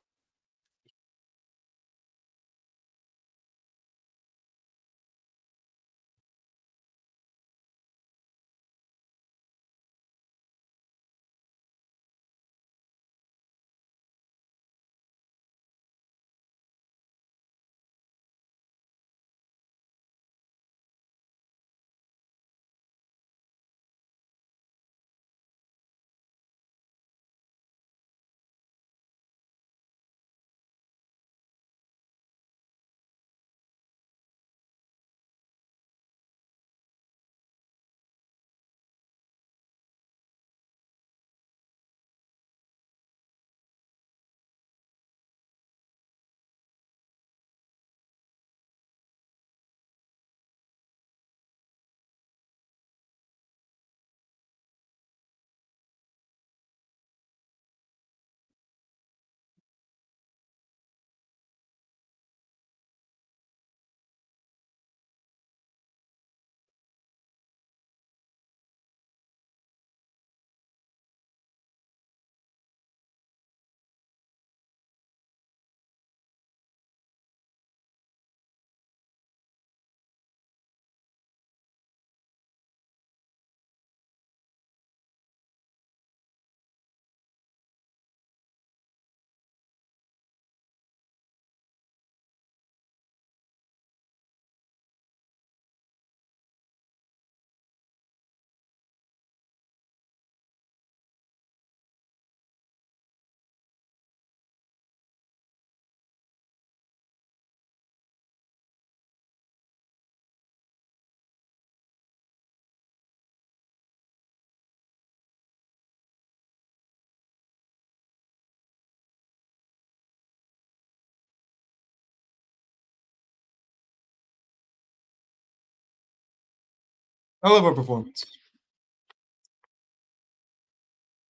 Hell of a performance.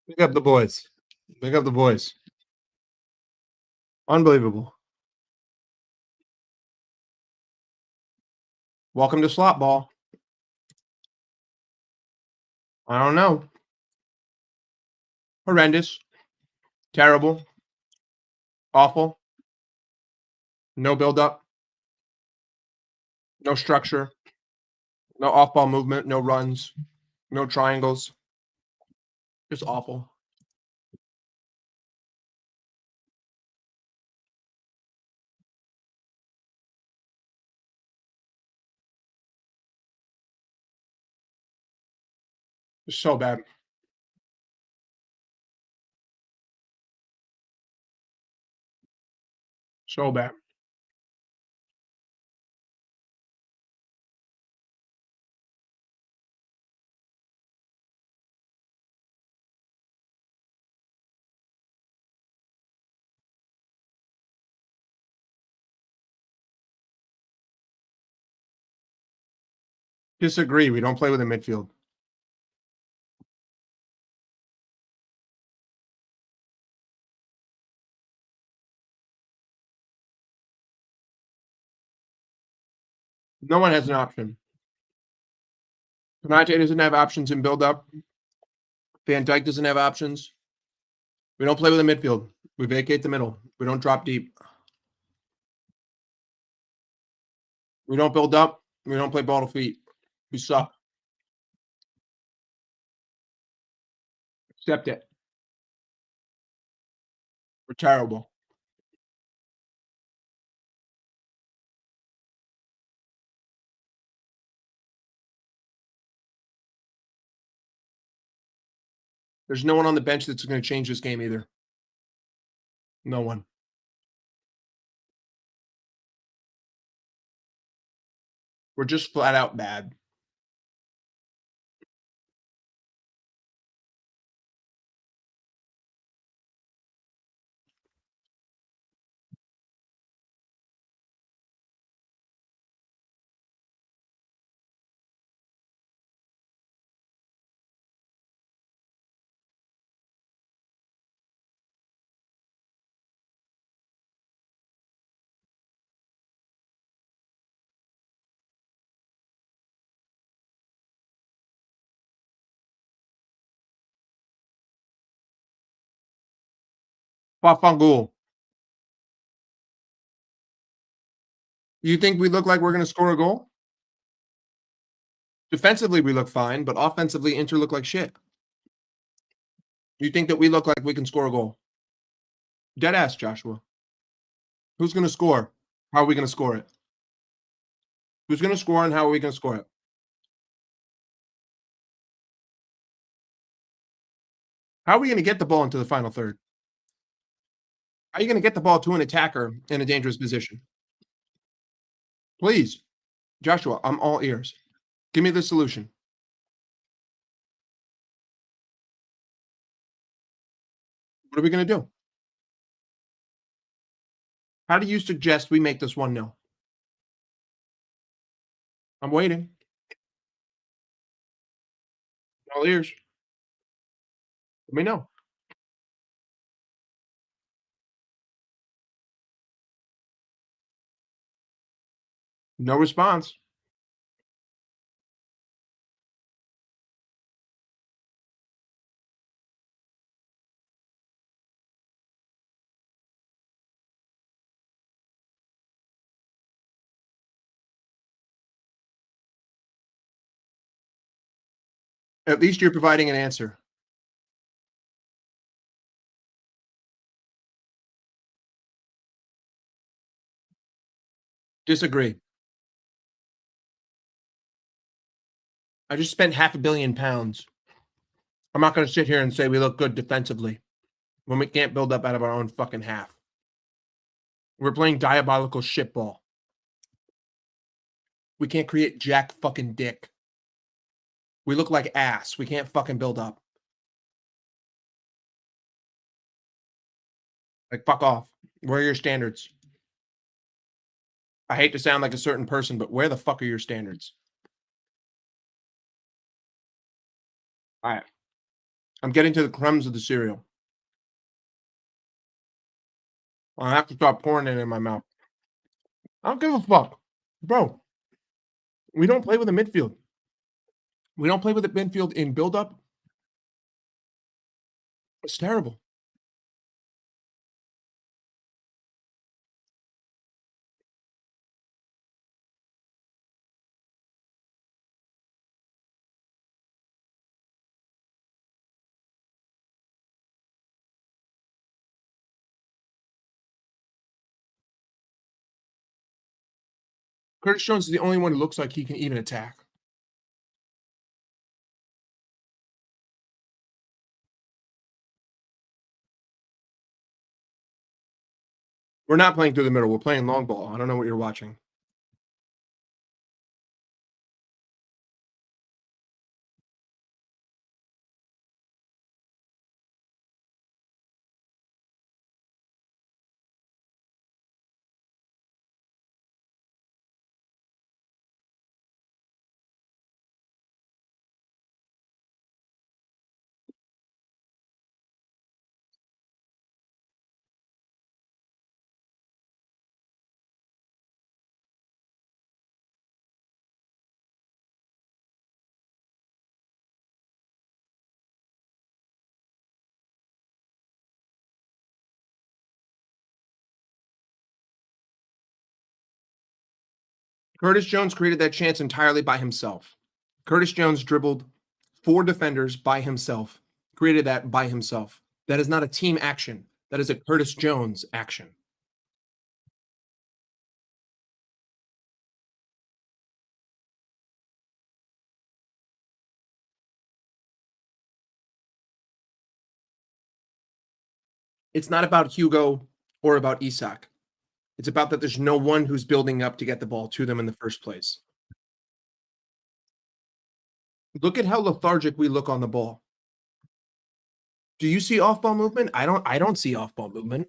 Big up the boys. Big up the boys. Unbelievable. Welcome to slot ball. I don't know. Horrendous. Terrible. Awful. No build up. No structure. No off ball movement. No runs. No triangles. Just awful. Just so bad. So bad. Disagree. We don't play with a midfield. No one has an option. Konate doesn't have options in build up. Van Dijk doesn't have options. We don't play with a midfield. We vacate the middle. We don't drop deep. We don't build up. We don't play ball to feet. We suck. Accept it. We're terrible. There's no one on the bench that's going to change this game either. No one. We're just flat out bad. Fafangul. You think we look like we're going to score a goal? Defensively, we look fine, but offensively, Inter look like shit. You think that we look like we can score a goal? Dead ass, Joshua. Who's going to score? How are we going to score it? Who's going to score and how are we going to score it? How are we going to get the ball into the final third? How are you going to get the ball to an attacker in a dangerous position? Please, Joshua, I'm all ears. Give me the solution. What are we going to do? How do you suggest we make this 1-0? I'm waiting. All ears. Let me know. No response. At least you're providing an answer. Disagree. I just spent £500 million. I'm not going to sit here and say we look good defensively when we can't build up out of our own fucking half. We're playing diabolical shitball. We can't create jack fucking dick. We look like ass. We can't fucking build up. Like, fuck off. Where are your standards? I hate to sound like a certain person, but where the fuck are your standards? All right. I'm getting to the crumbs of the cereal. I have to start pouring it in my mouth. I don't give a fuck. Bro, we don't play with a midfield. We don't play with a midfield in build-up. It's terrible. Curtis Jones is the only one who looks like he can even attack. We're not playing through the middle. We're playing long ball. I don't know what you're watching. Curtis Jones created that chance entirely by himself. Curtis Jones dribbled 4 defenders by himself, created that by himself. That is not a team action. That is a Curtis Jones action. It's not about Hugo or about Isak. It's about that there's no one who's building up to get the ball to them in the first place. Look at how lethargic we look on the ball. Do you see off-ball movement? I don't see off-ball movement.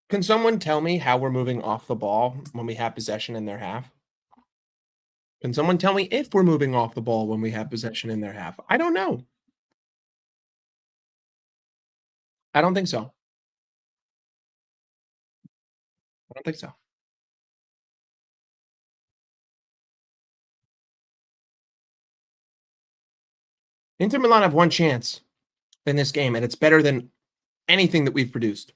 Can someone tell me how we're moving off the ball when we have possession in their half? Can someone tell me if we're moving off the ball when we have possession in their half? I don't know. I don't think so. I don't think so. Inter Milan have one chance in this game, and it's better than anything that we've produced.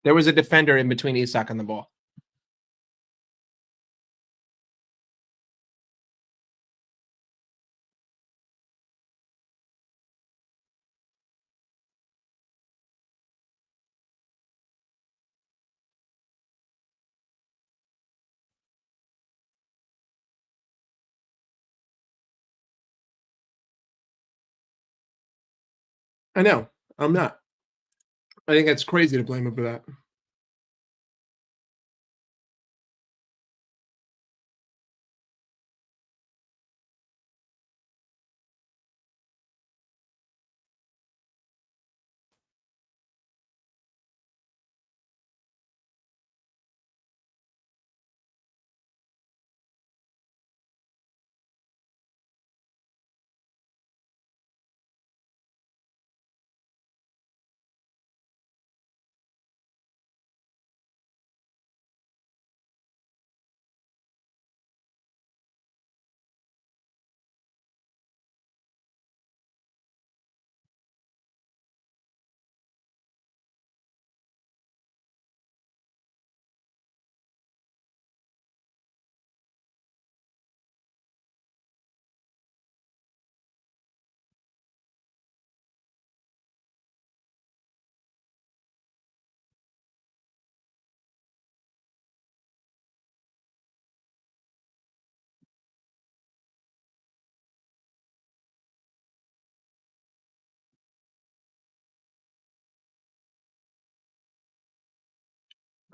There was a defender in between Isak and the ball. I know. I'm not. I think that's crazy to blame him for that.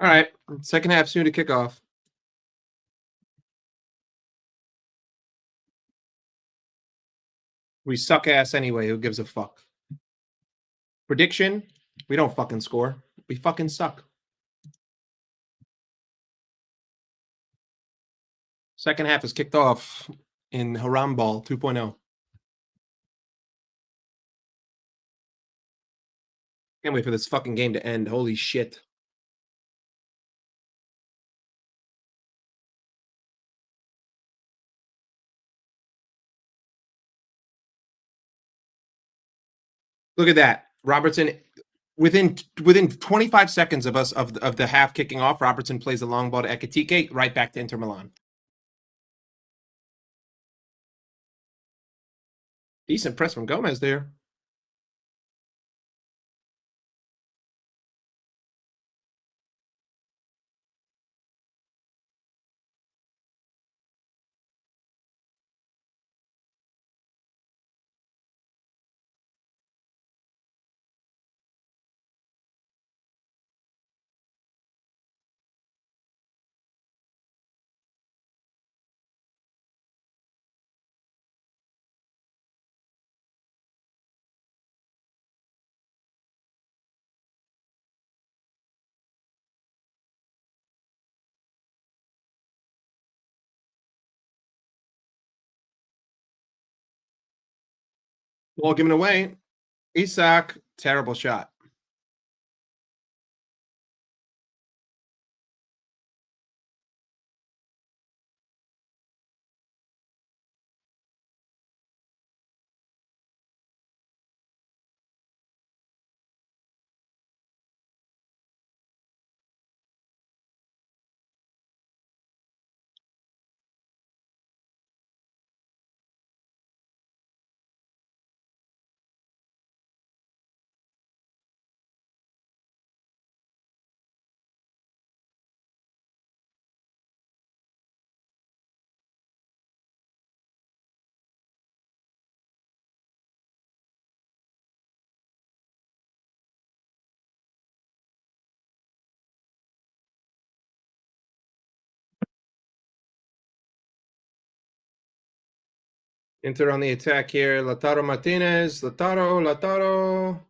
All right. Second half soon to kick off. We suck ass anyway. Who gives a fuck? Prediction? We don't fucking score. We fucking suck. Second half is kicked off in Haram Ball 2.0. Can't wait for this fucking game to end. Holy shit. Look at that. Robertson within 25 seconds of us of the half kicking off, Robertson plays a long ball to Ekitike, right back to Inter Milan. Decent press from Gomez there. Ball given away. Isak, terrible shot. Inter on the attack here. Lautaro Martinez. Lautaro.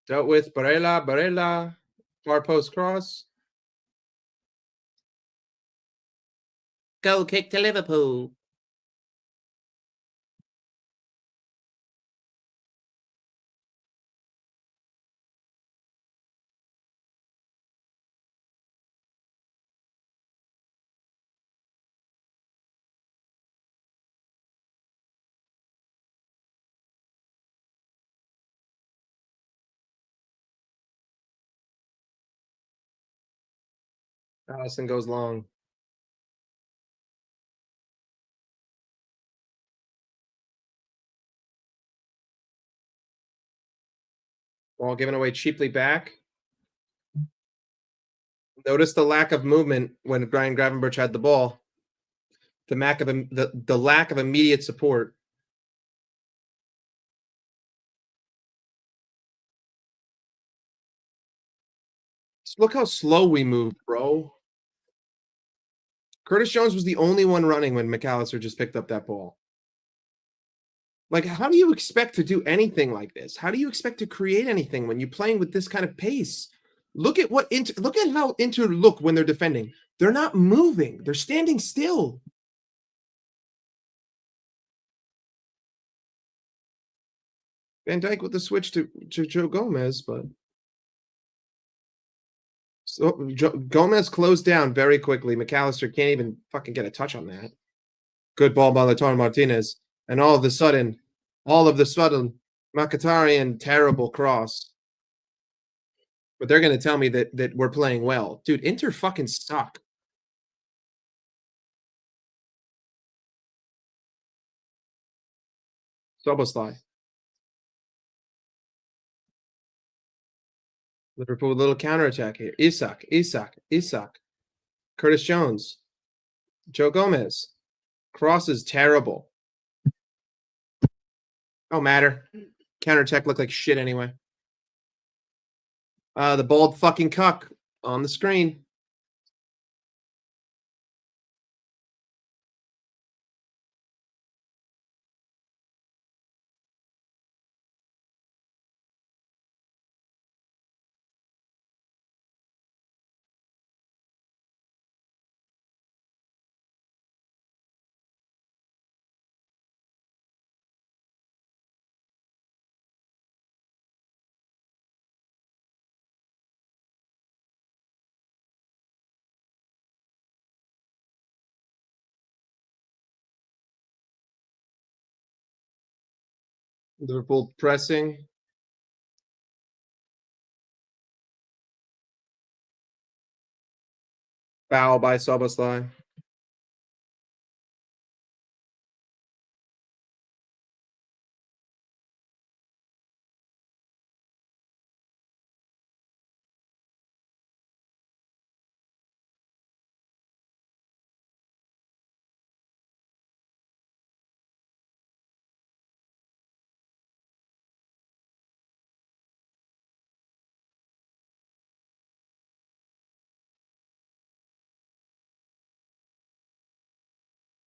Dealt with Barella. Far post cross. Goal kick to Liverpool. Allison goes long. Ball given away cheaply back. Notice the lack of movement when Brian Gravenberch had the ball. The lack of immediate support. Look how slow we moved, bro. Curtis Jones was the only one running when McAllister just picked up that ball. Like, how do you expect to do anything like this? How do you expect to create anything when you're playing with this kind of pace? Look at how Inter look when they're defending. They're not moving. They're standing still. Van Dijk with the switch to Joe Gomez, but so Gomez closed down very quickly. McAllister can't even fucking get a touch on that. Good ball by Lautaro Martinez. And all of a sudden, Mkhitaryan, terrible cross. But they're going to tell me that we're playing well. Dude, Inter fucking suck. Soboslai. Liverpool with a little counterattack here. Isak. Curtis Jones. Joe Gomez. Cross is terrible. Don't matter. Counterattack looked like shit anyway. The bald fucking cuck on the screen. Liverpool pressing. Foul by Soboslai.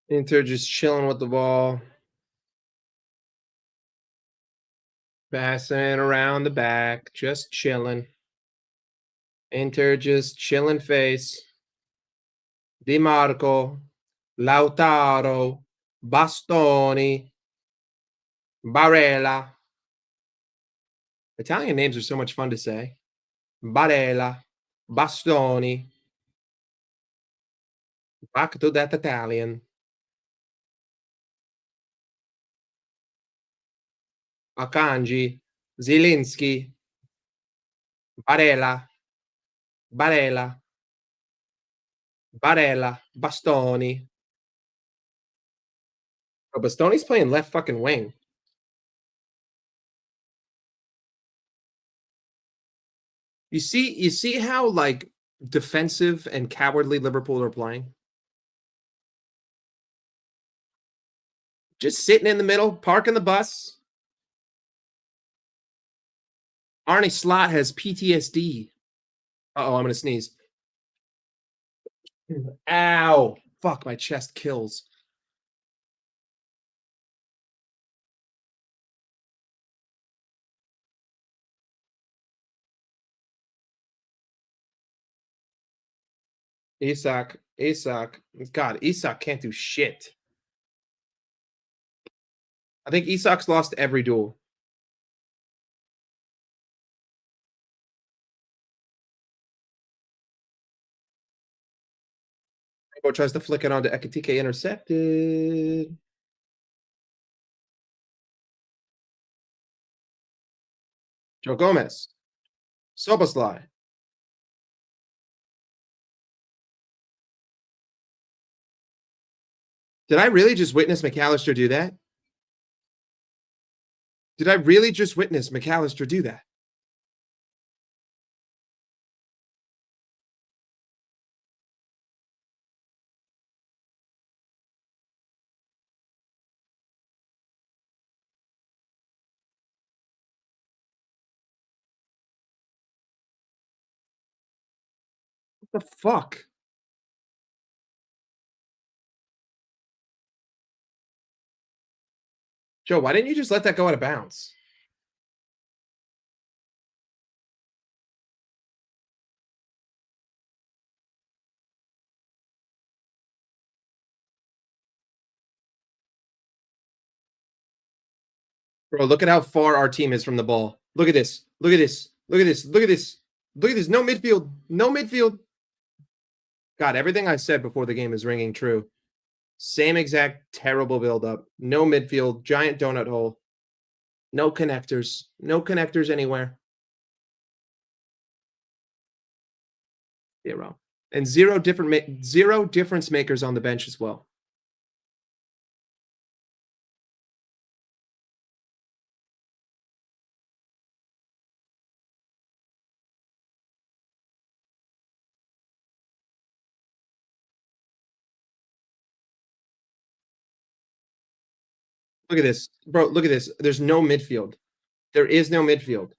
Inter just chilling with the ball. Passing around the back. Just chilling. Inter just chilling face. Di Marco. Lautaro. Bastoni. Barella. Italian names are so much fun to say. Barella. Bastoni. Back to that Italian. Akanji. Zielinski. Barella. Barella. Barella. Bastoni. Oh, Bastoni's playing left fucking wing. You see how like defensive and cowardly Liverpool are playing? Just sitting in the middle, parking the bus. Arnie Slot has PTSD. Uh-oh, I'm gonna sneeze. Ow. Fuck, my chest kills. Isak. God, Isak can't do shit. I think Isak's lost every duel. Rainbow tries to flick it onto Ekitike, intercepted. Joe Gomez. Soboslai. Did I really just witness McAllister do that? Did I really just witness McAllister do that? What the fuck? Joe, why didn't you just let that go out of bounds? Bro, look at how far our team is from the ball. Look at this. Look at this. Look at this. Look at this. Look at this. No midfield. No midfield. God, everything I said before the game is ringing true. Same exact terrible buildup. No midfield. Giant donut hole. No connectors. No connectors anywhere. Zero. And zero difference makers on the bench as well. Look at this. Bro, look at this. There's no midfield. There is no midfield.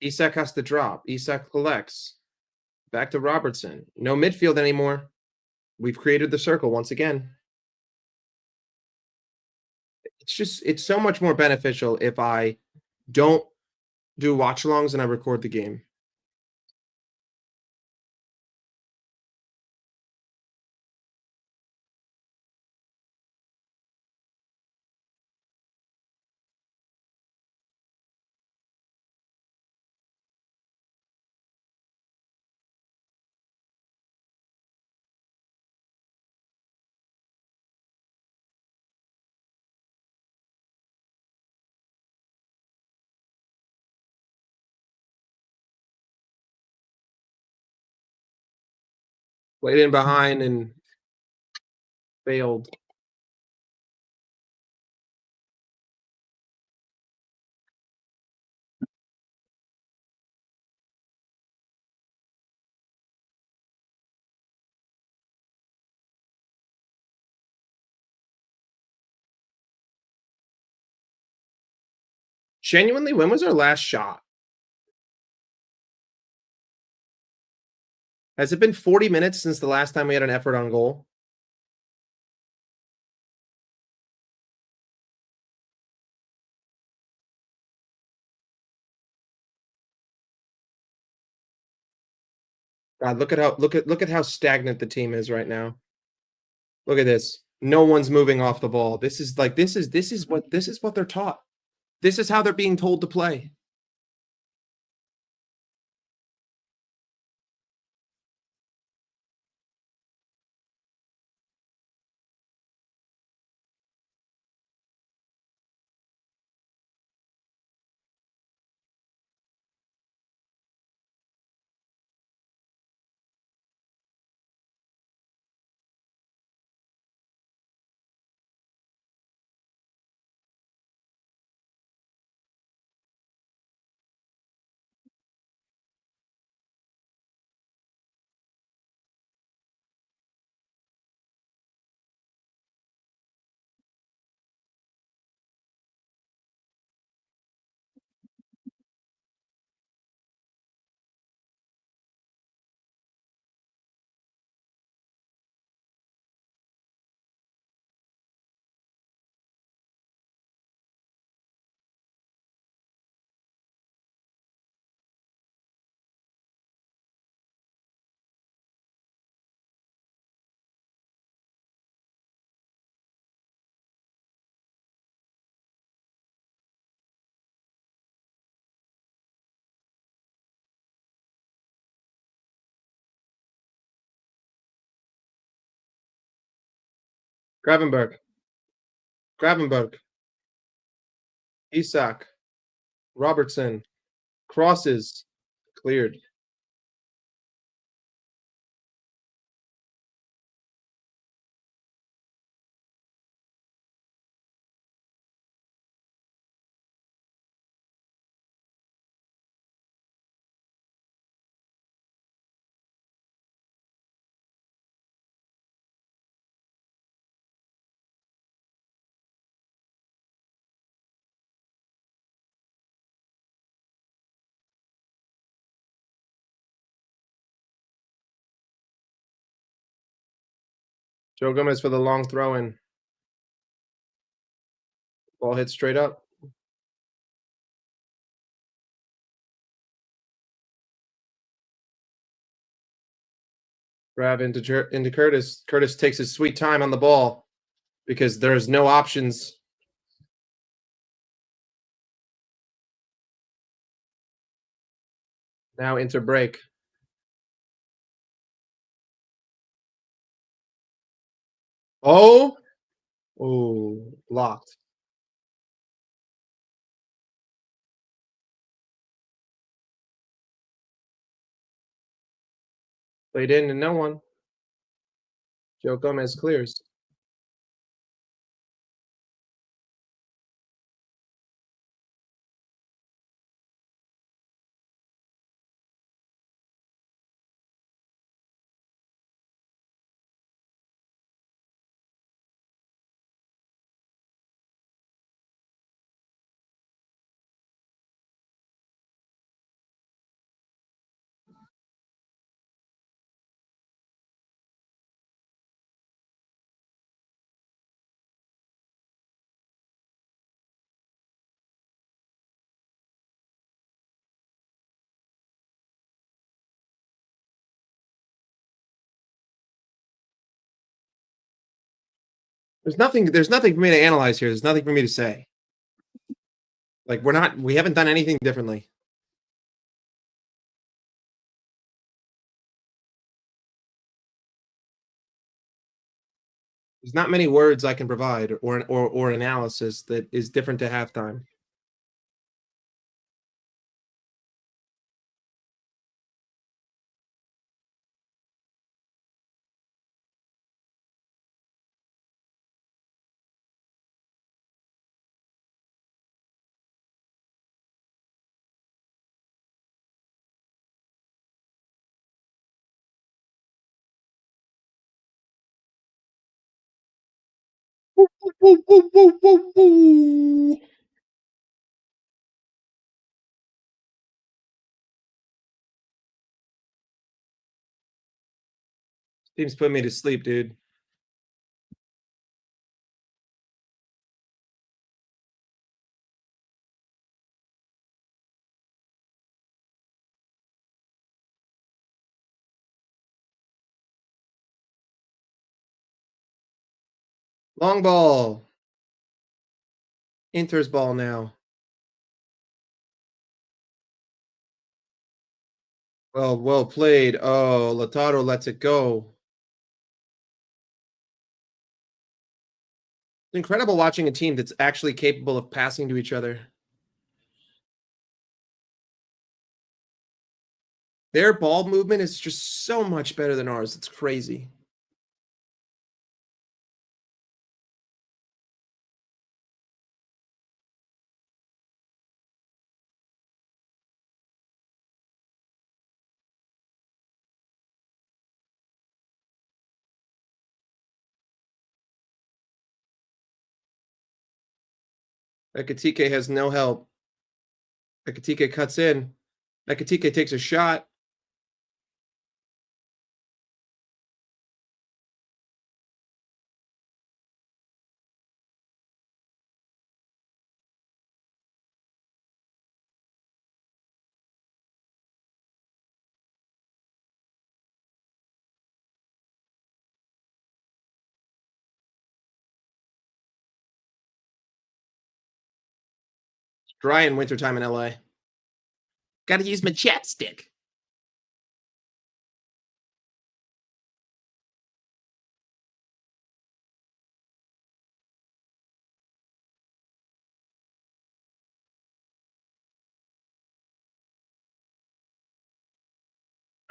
Isak has to drop. Isak collects. Back to Robertson. No midfield anymore. We've created the circle once again. It's so much more beneficial if I don't do watch alongs and I record the game. Played in behind and failed. Genuinely, when was our last shot? Has it been 40 minutes since the last time we had an effort on goal? God, look at how stagnant the team is right now. Look at this. No one's moving off the ball. This is what they're taught. This is how they're being told to play. Gravenberg, Gravenberg, Isak, Robertson, crosses, cleared. Joe Gomez for the long throw in. Ball hit straight up. Grab into Curtis. Curtis takes his sweet time on the ball because there's no options. Now into break. Oh, oh, blocked. Played in and no one. Joe Gomez clears. There's nothing for me to analyze here. There's nothing for me to say. Like we haven't done anything differently. There's not many words I can provide or analysis that is different to halftime. Woo, woo, woo, woo, woo. Team's putting me to sleep, dude. Long ball. Inter's ball now. Well played. Oh, Lautaro lets it go. It's incredible watching a team that's actually capable of passing to each other. Their ball movement is just so much better than ours. It's crazy. Ekatike has no help. Ekatike cuts in. Ekatike takes a shot. Dry in wintertime in LA. Gotta use my chapstick.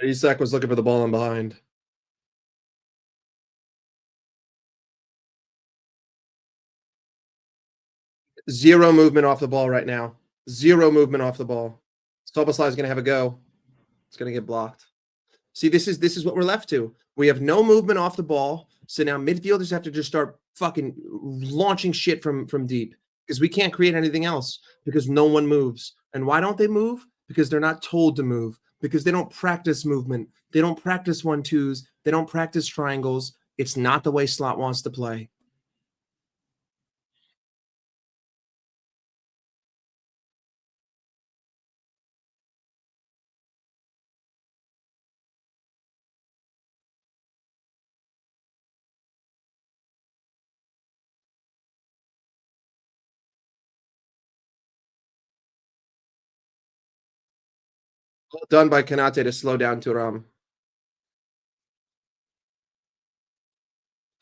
Isak was looking for the ball in behind. Zero movement off the ball right now. Zero movement off the ball. Soboslai is going to have a go. It's going to get blocked. See, this is what we're left to. We have no movement off the ball, so now midfielders have to just start fucking launching shit from deep because we can't create anything else because no one moves. And why don't they move? Because they're not told to move. Because they don't practice movement. They don't practice 1-2s. They don't practice triangles. It's not the way Slot wants to play. Well done by Kanate to slow down Turam.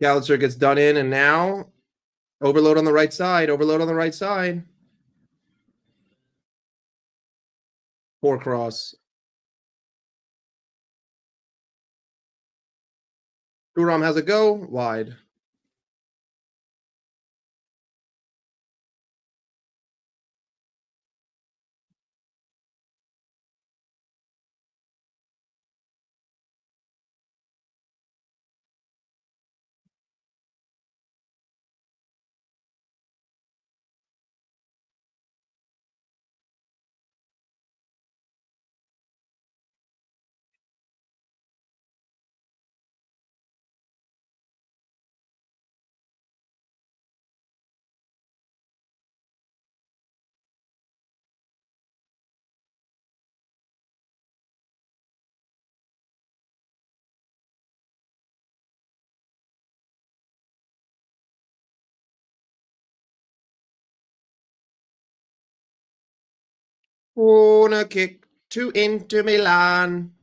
Gallagher gets done in, and now overload on the right side. Overload on the right side. Poor cross. Turam has a go wide. Corner kick to Inter Milan.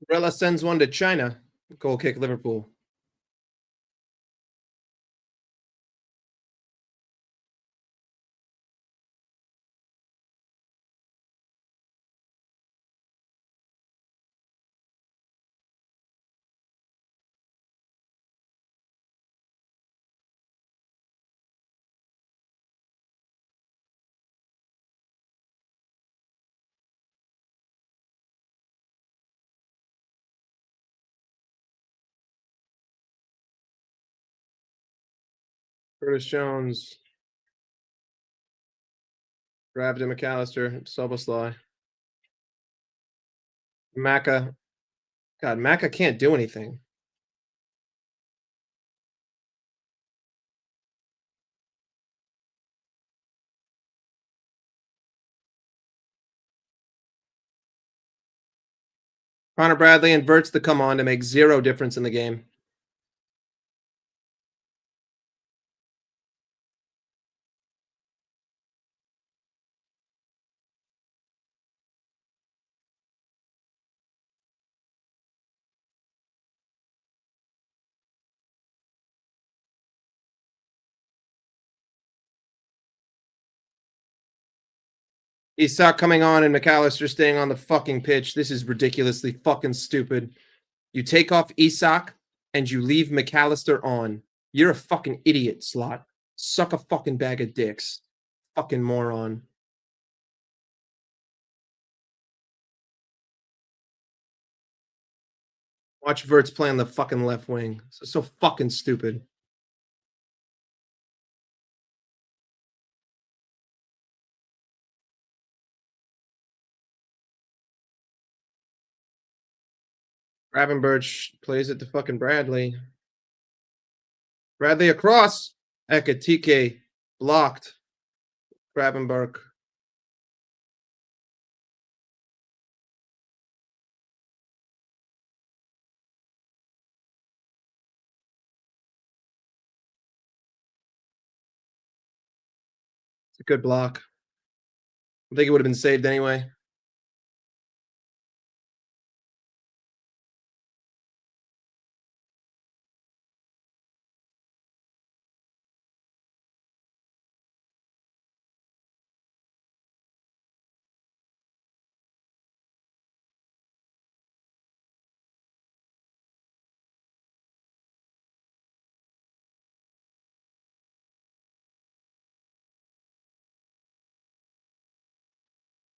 Rella sends one to China. Goal kick Liverpool. Curtis Jones. Grabbed to McAllister. Soboslai. Maka. God, Maka can't do anything. Connor Bradley inverts the come on to make zero difference in the game. Isak coming on and McAllister staying on the fucking pitch. This is ridiculously fucking stupid. You take off Isak and you leave McAllister on. You're a fucking idiot, Slot. Suck a fucking bag of dicks. Fucking moron. Watch Verts play on the fucking left wing. So fucking stupid. Gravenberch plays it to fucking Bradley. Bradley across. Ekatike blocked. Gravenberch. It's a good block. I think it would have been saved anyway.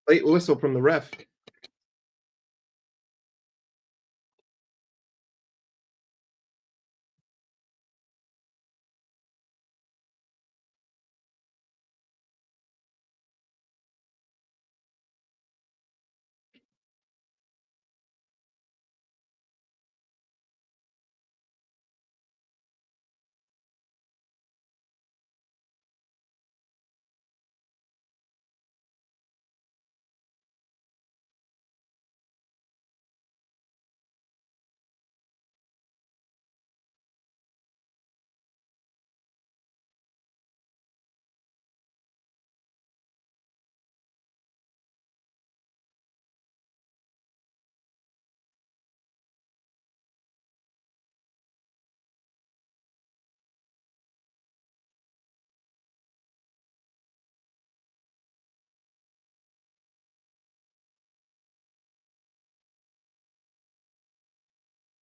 Late whistle from the ref.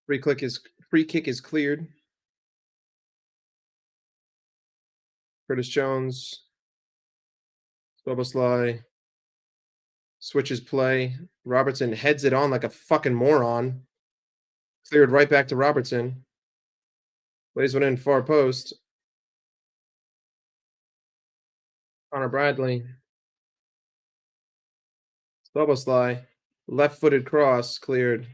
Free kick is cleared. Curtis Jones. Boboslai switches play. Robertson heads it on like a fucking moron. Cleared right back to Robertson. Plays one in far post. Connor Bradley. Boboslai. Left-footed cross cleared.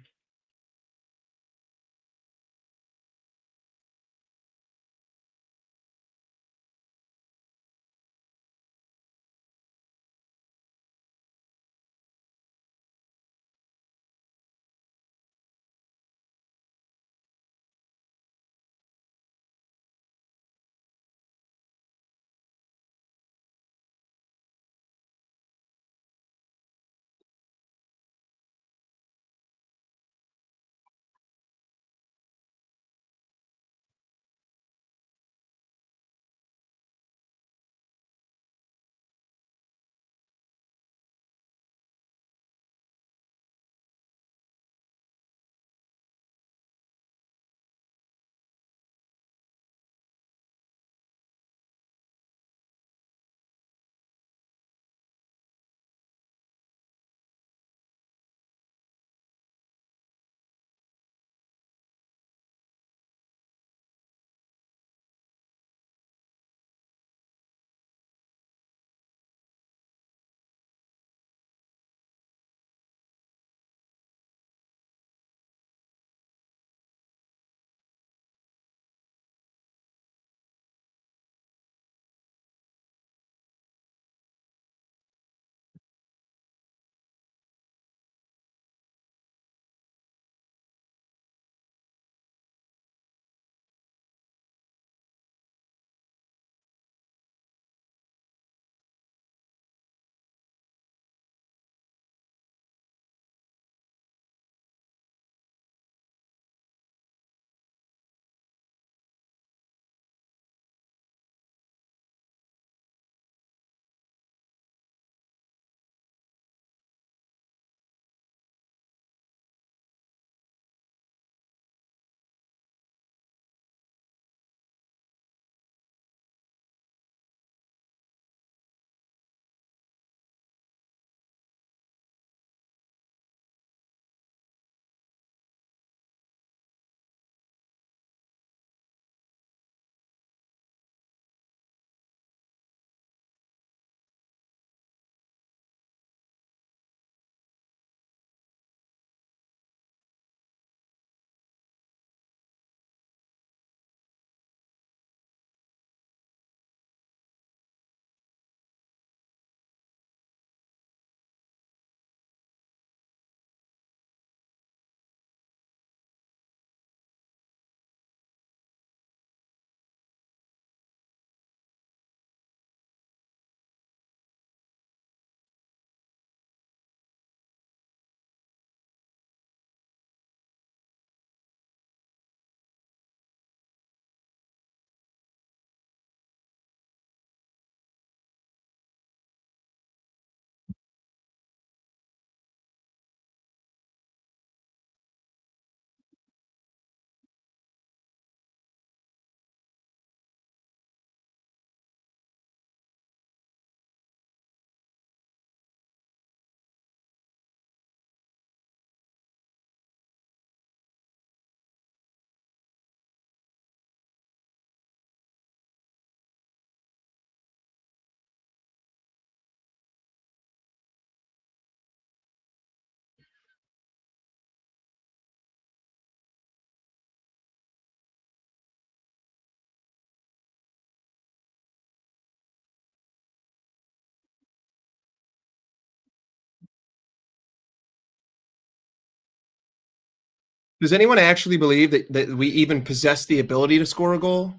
Does anyone actually believe that we even possess the ability to score a goal?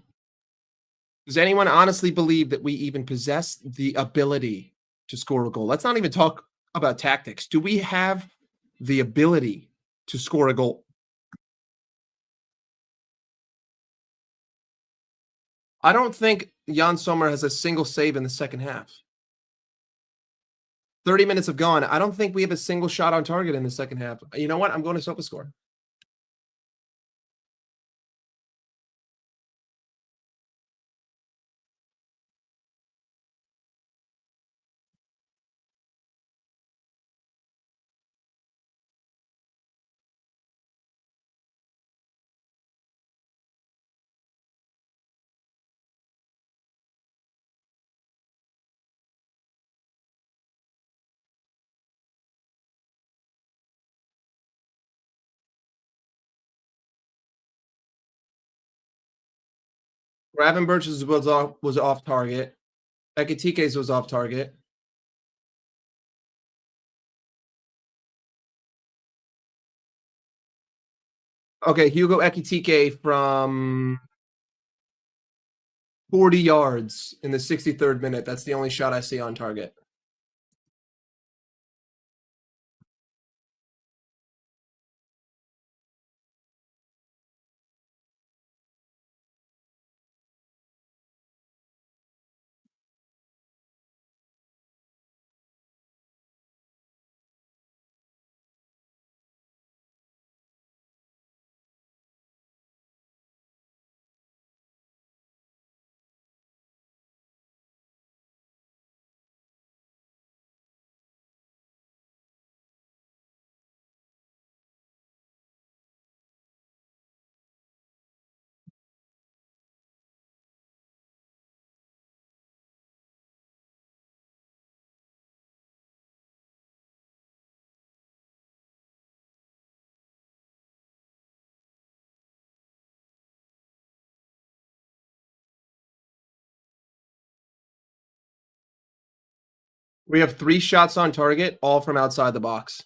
Does anyone honestly believe that we even possess the ability to score a goal? Let's not even talk about tactics. Do we have the ability to score a goal? I don't think Jan Sommer has a single save in the second half. 30 minutes have gone. I don't think we have a single shot on target in the second half. You know what? I'm going to SofaScore. Gravenberch's was off target. Ekitike's was off target. Okay, Hugo Ekitike from 40 yards in the 63rd minute. That's the only shot I see on target. We have 3 shots on target, all from outside the box.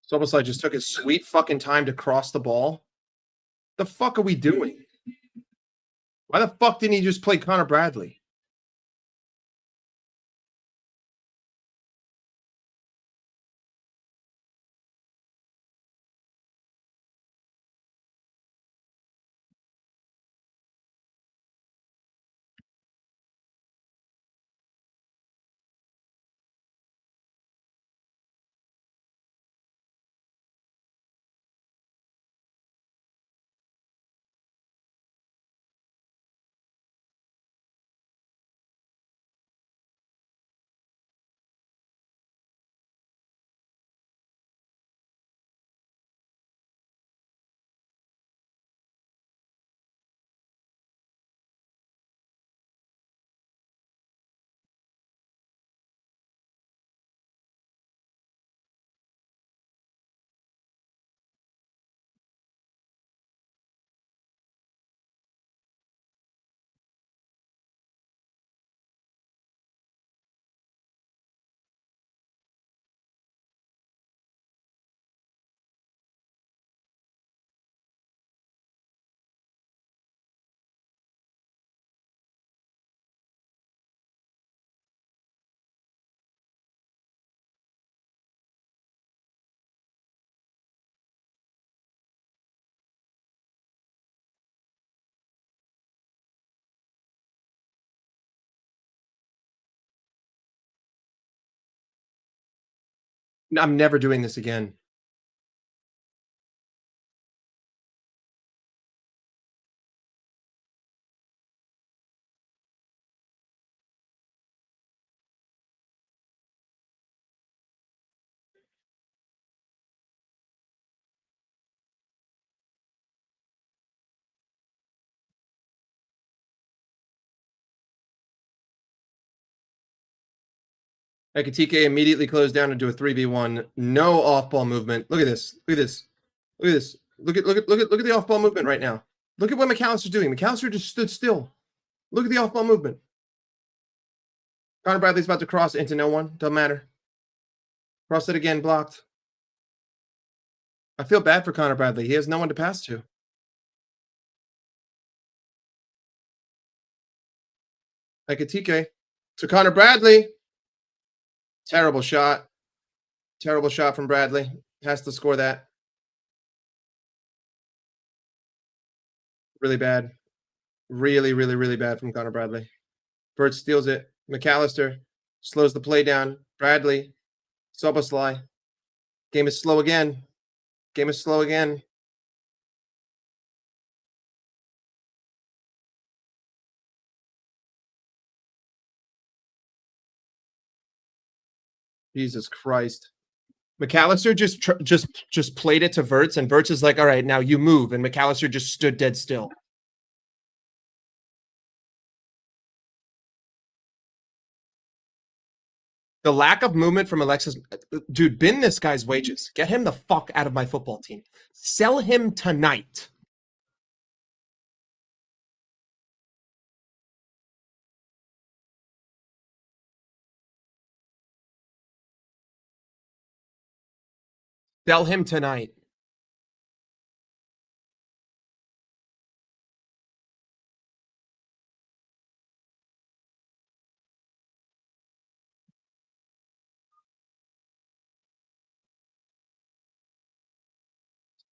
It's almost like just took his sweet fucking time to cross the ball. The fuck are we doing? Why the fuck didn't he just play Connor Bradley? I'm never doing this again. Ekatike immediately closed down into a 3v1. No off-ball movement. Look at this. Look at this. Look at this. Look at the off-ball movement right now. Look at what McAllister's doing. McAllister just stood still. Look at the off-ball movement. Connor Bradley's about to cross into no one. Doesn't matter. Cross it again, blocked. I feel bad for Connor Bradley. He has no one to pass to. Ekatike to Connor Bradley. Terrible shot. Terrible shot from Bradley. Has to score that. Really bad. Really bad from Connor Bradley. Burt steals it. McAllister slows the play down. Bradley. Soboslai. Game is slow again. Game is slow again. Jesus Christ. McAllister just played it to Verts, and Verts is like, all right, now you move. And McAllister just stood dead still. The lack of movement from Alexis, dude, bin this guy's wages. Get him the fuck out of my football team. Sell him tonight. Sell him tonight.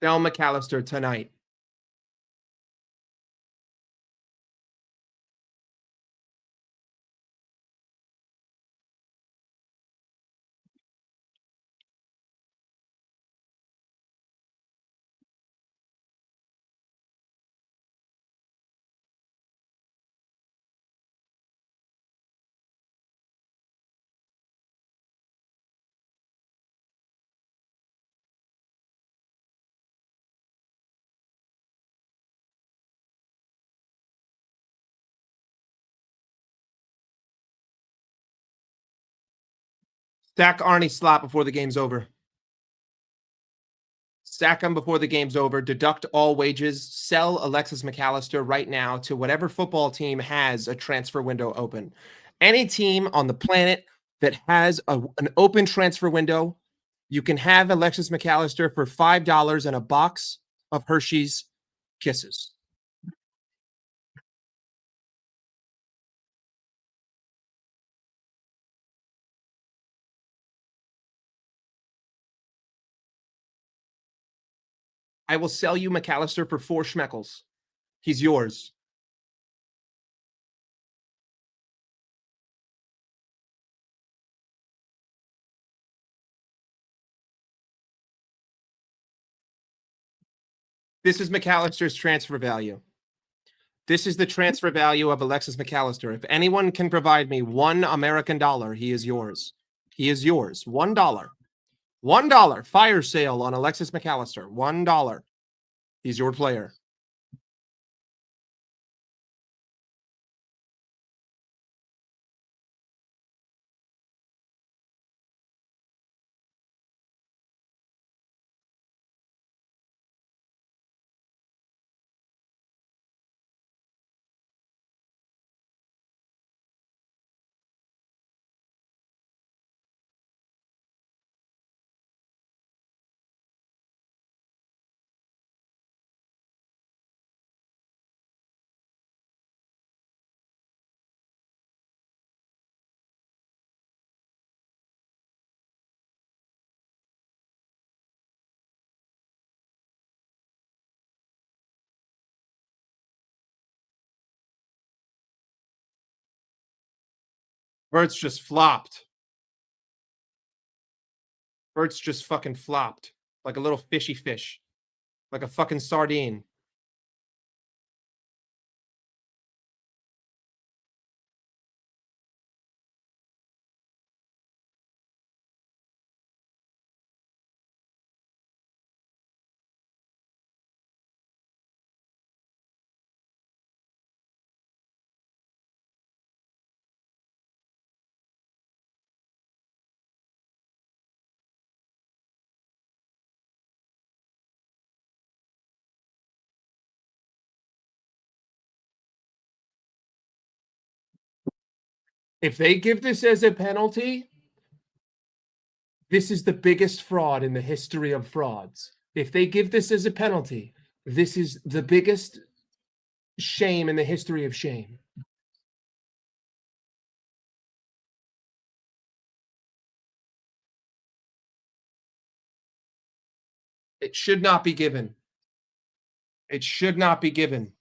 Sell McAllister tonight. Stack Arnie slot before the game's over. Sack him before the game's over. Deduct all wages. Sell Alexis McAllister right now to whatever football team has a transfer window open. Any team on the planet that has an open transfer window, you can have Alexis McAllister for $5 and a box of Hershey's Kisses. I will sell you McAllister for 4 schmeckles. He's yours. This is McAllister's transfer value. This is the transfer value of Alexis McAllister. If anyone can provide me $1 American, he is yours. He is yours. $1. $1 fire sale on Alexis McAllister. $1. He's your player. Verts just flopped. Verts just fucking flopped. Like a little fishy fish. Like a fucking sardine. If they give this as a penalty, this is the biggest fraud in the history of frauds. If they give this as a penalty, this is the biggest shame in the history of shame. It should not be given. It should not be given.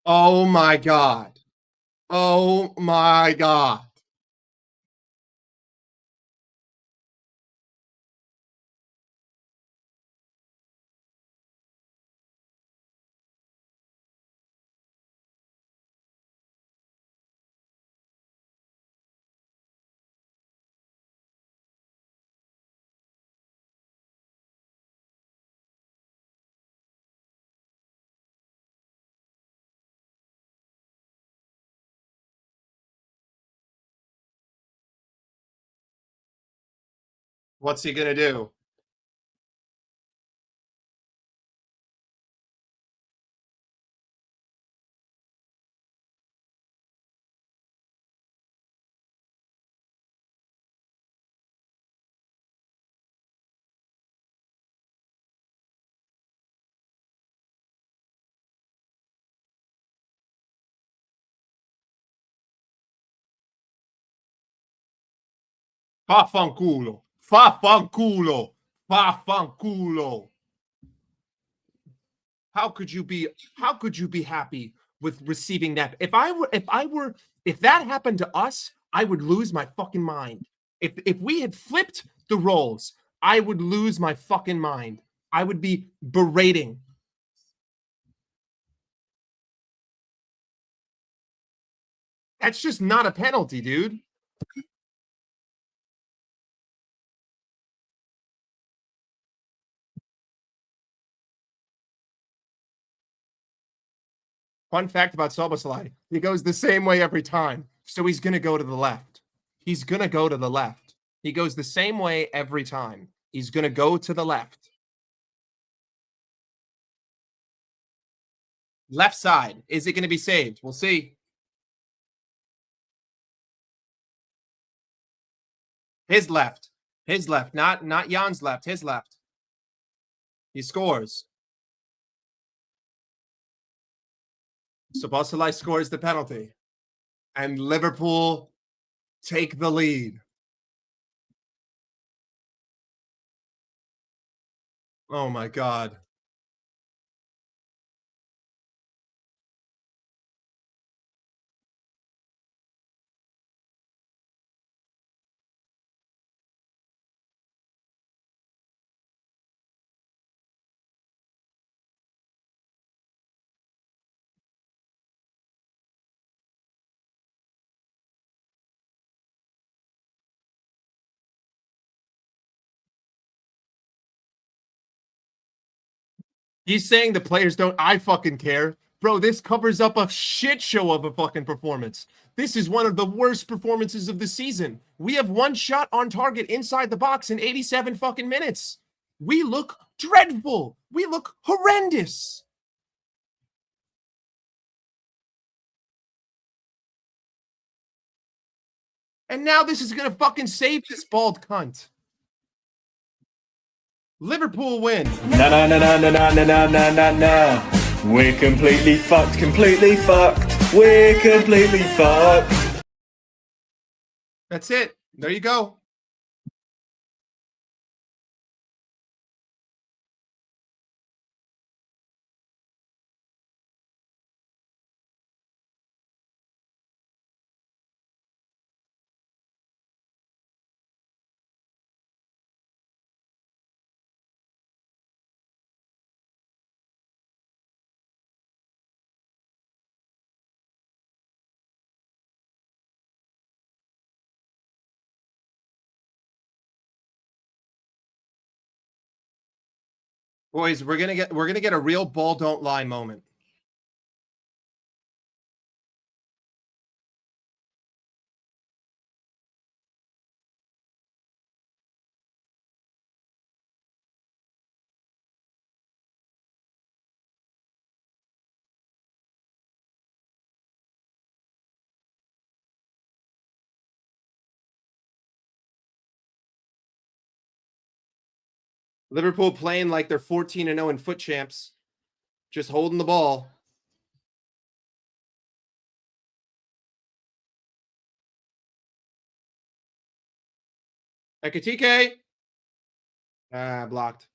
Oh my God. Oh my God. What's he gonna do? Vaffanculo. Vaffanculo. Vaffanculo. How could you be happy with receiving that? If that happened to us, I would lose my fucking mind. If we had flipped the roles, I would lose my fucking mind. I would be berating. That's just not a penalty, dude. Fun fact about Soboslai, he goes the same way every time. So he's gonna go to the left. He's gonna go to the left. He goes the same way every time. He's gonna go to the left. Left side. Is it gonna be saved? We'll see. His left. His left. Not Jan's left. His left. He scores. Soboslai scores the penalty. And Liverpool take the lead. Oh my God. He's saying the players don't. I fucking care. Bro, this covers up a shit show of a fucking performance. This is one of the worst performances of the season. We have one shot on target inside the box in 87 fucking minutes. We look dreadful. We look horrendous. And now this is going to fucking save this bald cunt. Liverpool win. No, no, no, no, no, no, no, no, no, no, no. We're completely fucked, completely fucked. We're completely fucked. That's it. There you go. Boys, we're gonna get a real ball don't lie moment. Liverpool playing like they're 14-0 in foot champs, just holding the ball. Ekatike. Ah, blocked.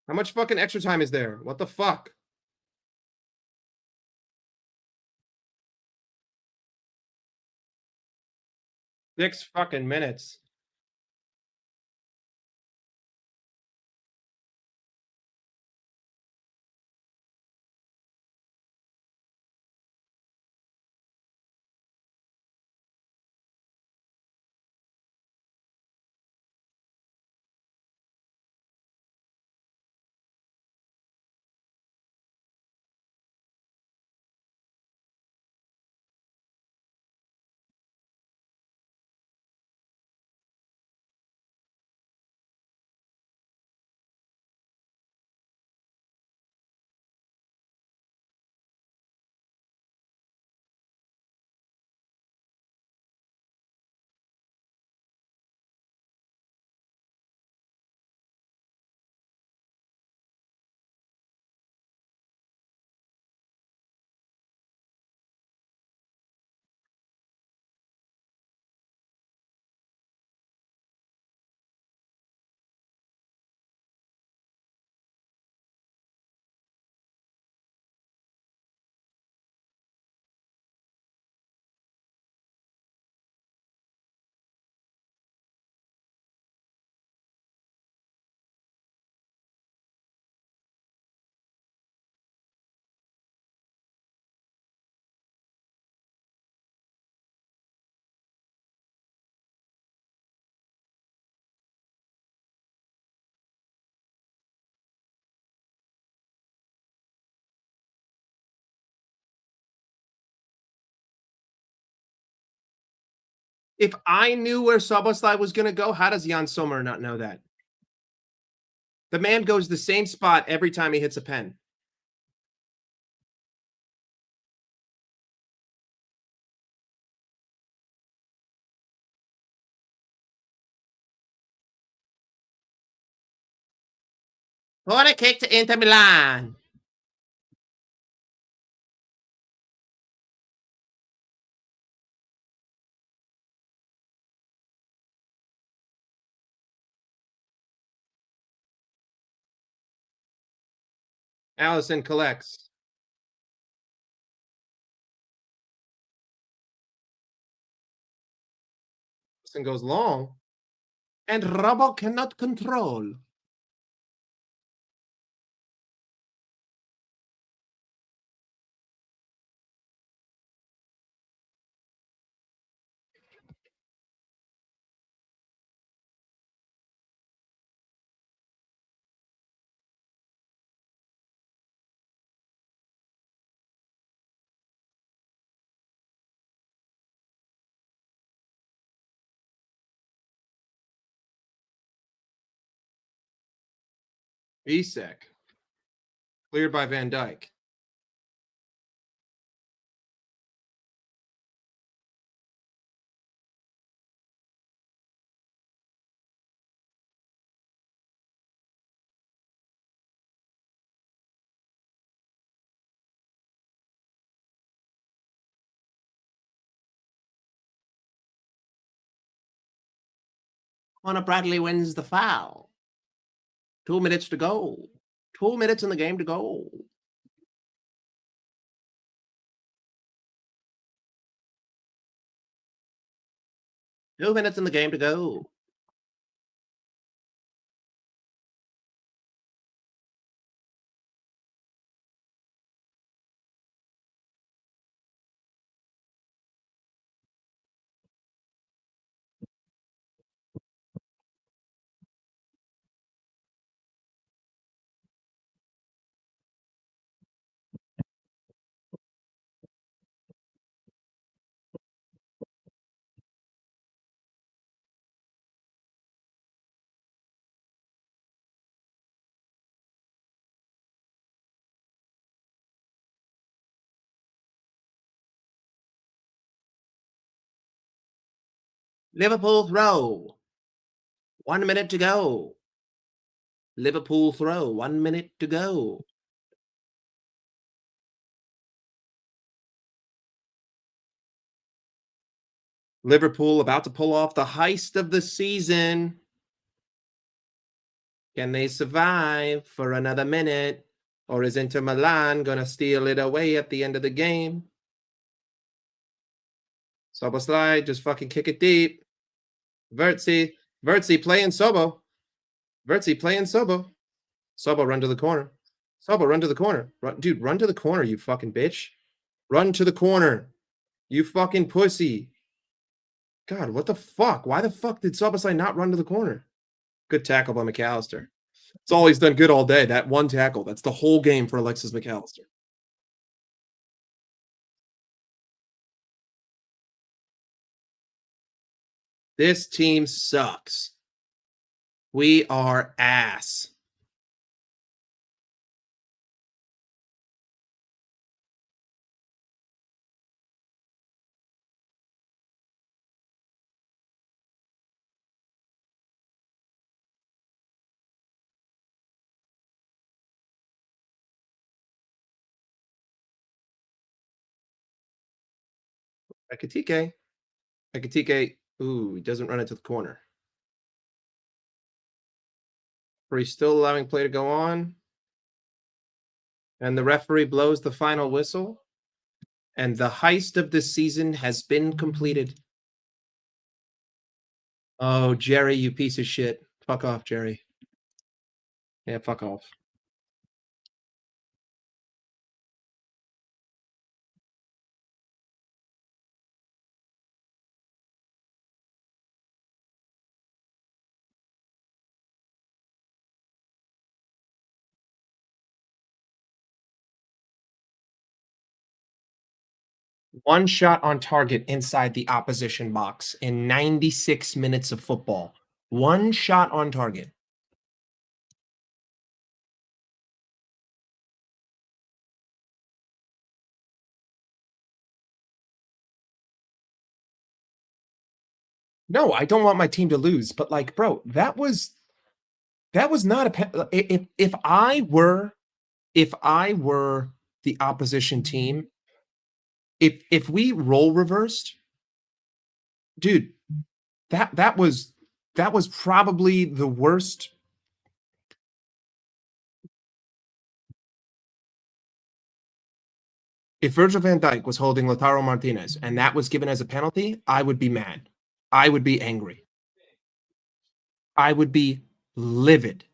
How much fucking extra time is there? What the fuck? 6 fucking minutes. If I knew where Soboslai was gonna go, how does Jan Sommer not know that? The man goes the same spot every time he hits a pen. What a kick to Inter Milan. Allison collects. Allison goes long. And Robo cannot control. Isak. Cleared by Van Dyke. Connor Bradley wins the foul. 2 minutes to go. 2 minutes in the game to go. Two minutes in the game to go. Liverpool throw. 1 minute to go. Liverpool throw. 1 minute to go. Liverpool about to pull off the heist of the season. Can they survive for another minute? Or is Inter Milan going to steal it away at the end of the game? Soboslai, just fucking kick it deep. Vertzi playing Sobo. Vertzi playing Sobo. Sobo, run to the corner. Sobo, run to the corner. Dude, run to the corner, you fucking bitch. Run to the corner. You fucking pussy. God, what the fuck? Why the fuck did Soboslai not run to the corner? Good tackle by McAllister. It's all he's done good all day. That one tackle. That's the whole game for Alexis McAllister. This team sucks. We are ass. Ekitike. Ekitike. Ooh, he doesn't run into the corner. But he's still allowing play to go on. And the referee blows the final whistle. And the heist of the season has been completed. Oh, Jerry, you piece of shit. Fuck off, Jerry. Yeah, fuck off. One shot on target inside the opposition box in 96 minutes of football. One shot on target. No, I don't want my team to lose, but like, bro, that was not a if I were the opposition team, if we role reversed, dude, that was probably the worst. If Virgil van Dijk was holding Lautaro Martinez and that was given as a penalty, I would be mad. I would be angry. I would be livid.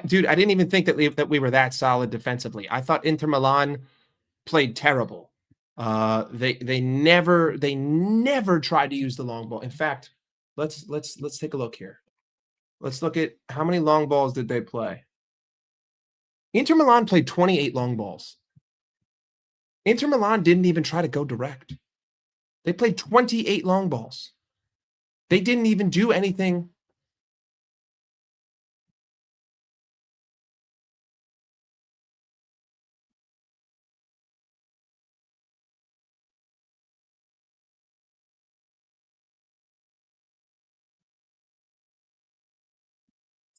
Dude, I didn't even think that we were that solid defensively. I thought Inter Milan played terrible. They never tried to use the long ball. In fact, let's take a look here. Let's look at how many long balls did they play. Inter Milan played 28 long balls. Inter Milan didn't even try to go direct. They played 28 long balls. They didn't even do anything.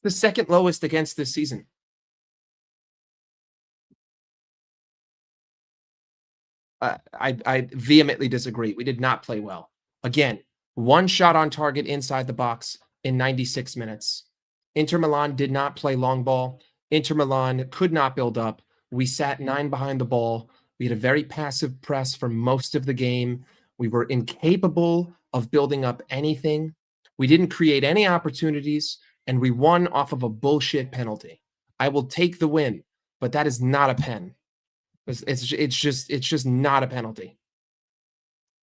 The second lowest against this season. I vehemently disagree. We did not play well. Again, one shot on target inside the box in 96 minutes. Inter Milan did not play long ball. Inter Milan could not build up. We sat 9 behind the ball. We had a very passive press for most of the game. We were incapable of building up anything. We didn't create any opportunities, and we won off of a bullshit penalty. I will take the win, but that is not a pen. It's just not a penalty.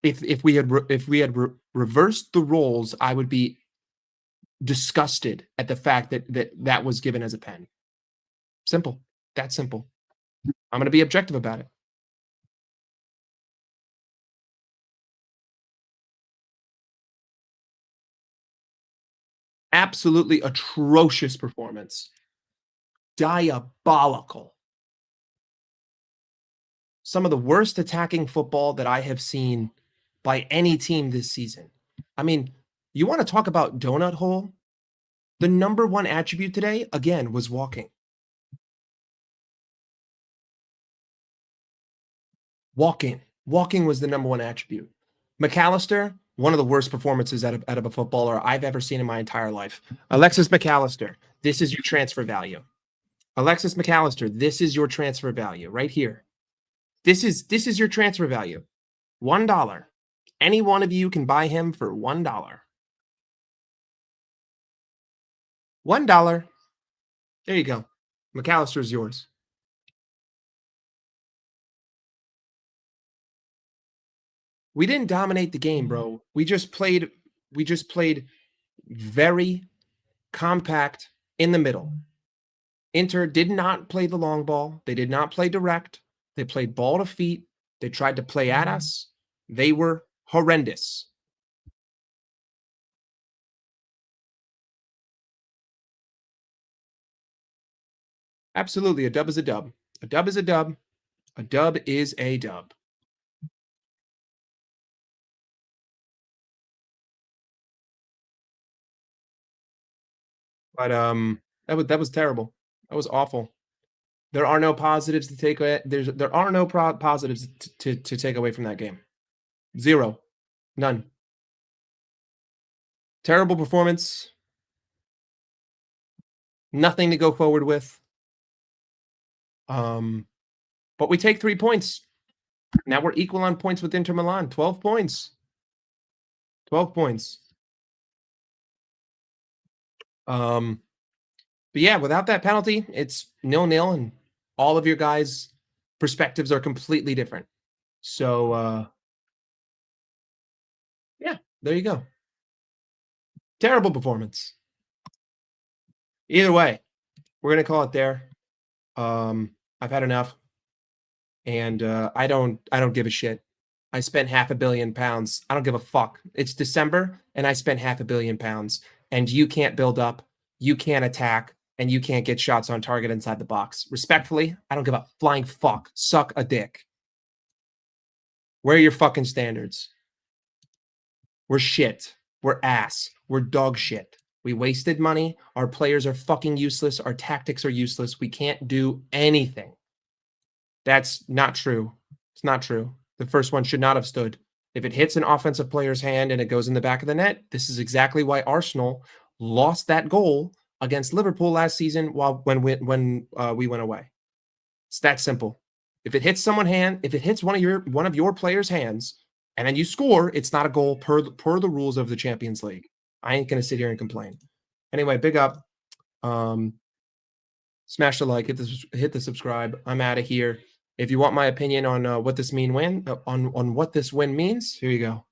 If we had reversed the roles, I would be disgusted at the fact that was given as a pen. Simple. That simple. I'm going to be objective about it. Absolutely atrocious performance. Diabolical. Some of the worst attacking football that I have seen by any team this season. I mean, you want to talk about donut hole? The number one attribute today, again, was walking. Walking was the number one attribute. McAllister, one of the worst performances out of a footballer I've ever seen in my entire life. Alexis McAllister, this is your transfer value. Alexis McAllister, this is your transfer value right here. This is your transfer value. $1. Any one of you can buy him for $1. $1. There you go. McAllister's yours. We didn't dominate the game, bro. We just played very compact in the middle. Inter did not play the long ball. They did not play direct. They played ball to feet. They tried to play at us. They were horrendous. Absolutely. A dub is a dub. A dub is a dub. A dub is a dub. But that was terrible. That was awful. There are no positives to take away. There are no positives to take away from that game. Zero. None. Terrible performance. Nothing to go forward with. But we take 3 points. Now we're equal on points with Inter Milan. 12 points. 12 points. But yeah, without that penalty, it's 0-0, and all of your guys' perspectives are completely different. So yeah, there you go. Terrible performance. Either way, we're gonna call it there. I've had enough, and I don't give a shit. I spent £500 million. I don't give a fuck. It's December, and I spent £500 million, and you can't build up, you can't attack, and you can't get shots on target inside the box. Respectfully, I don't give a flying fuck. Suck a dick. Where are your fucking standards? We're shit. We're ass. We're dog shit. We wasted money. Our players are fucking useless. Our tactics are useless. We can't do anything. That's not true. It's not true. The first one should not have stood. If it hits an offensive player's hand and it goes in the back of the net, this is exactly why Arsenal lost that goal against Liverpool last season when we went away. It's that simple. If it hits if it hits one of your players' hands, and then you score, it's not a goal per the rules of the Champions League. I ain't gonna sit here and complain. Anyway, big up. Smash the like, hit the subscribe. I'm out of here. If you want my opinion on what this win means, here you go.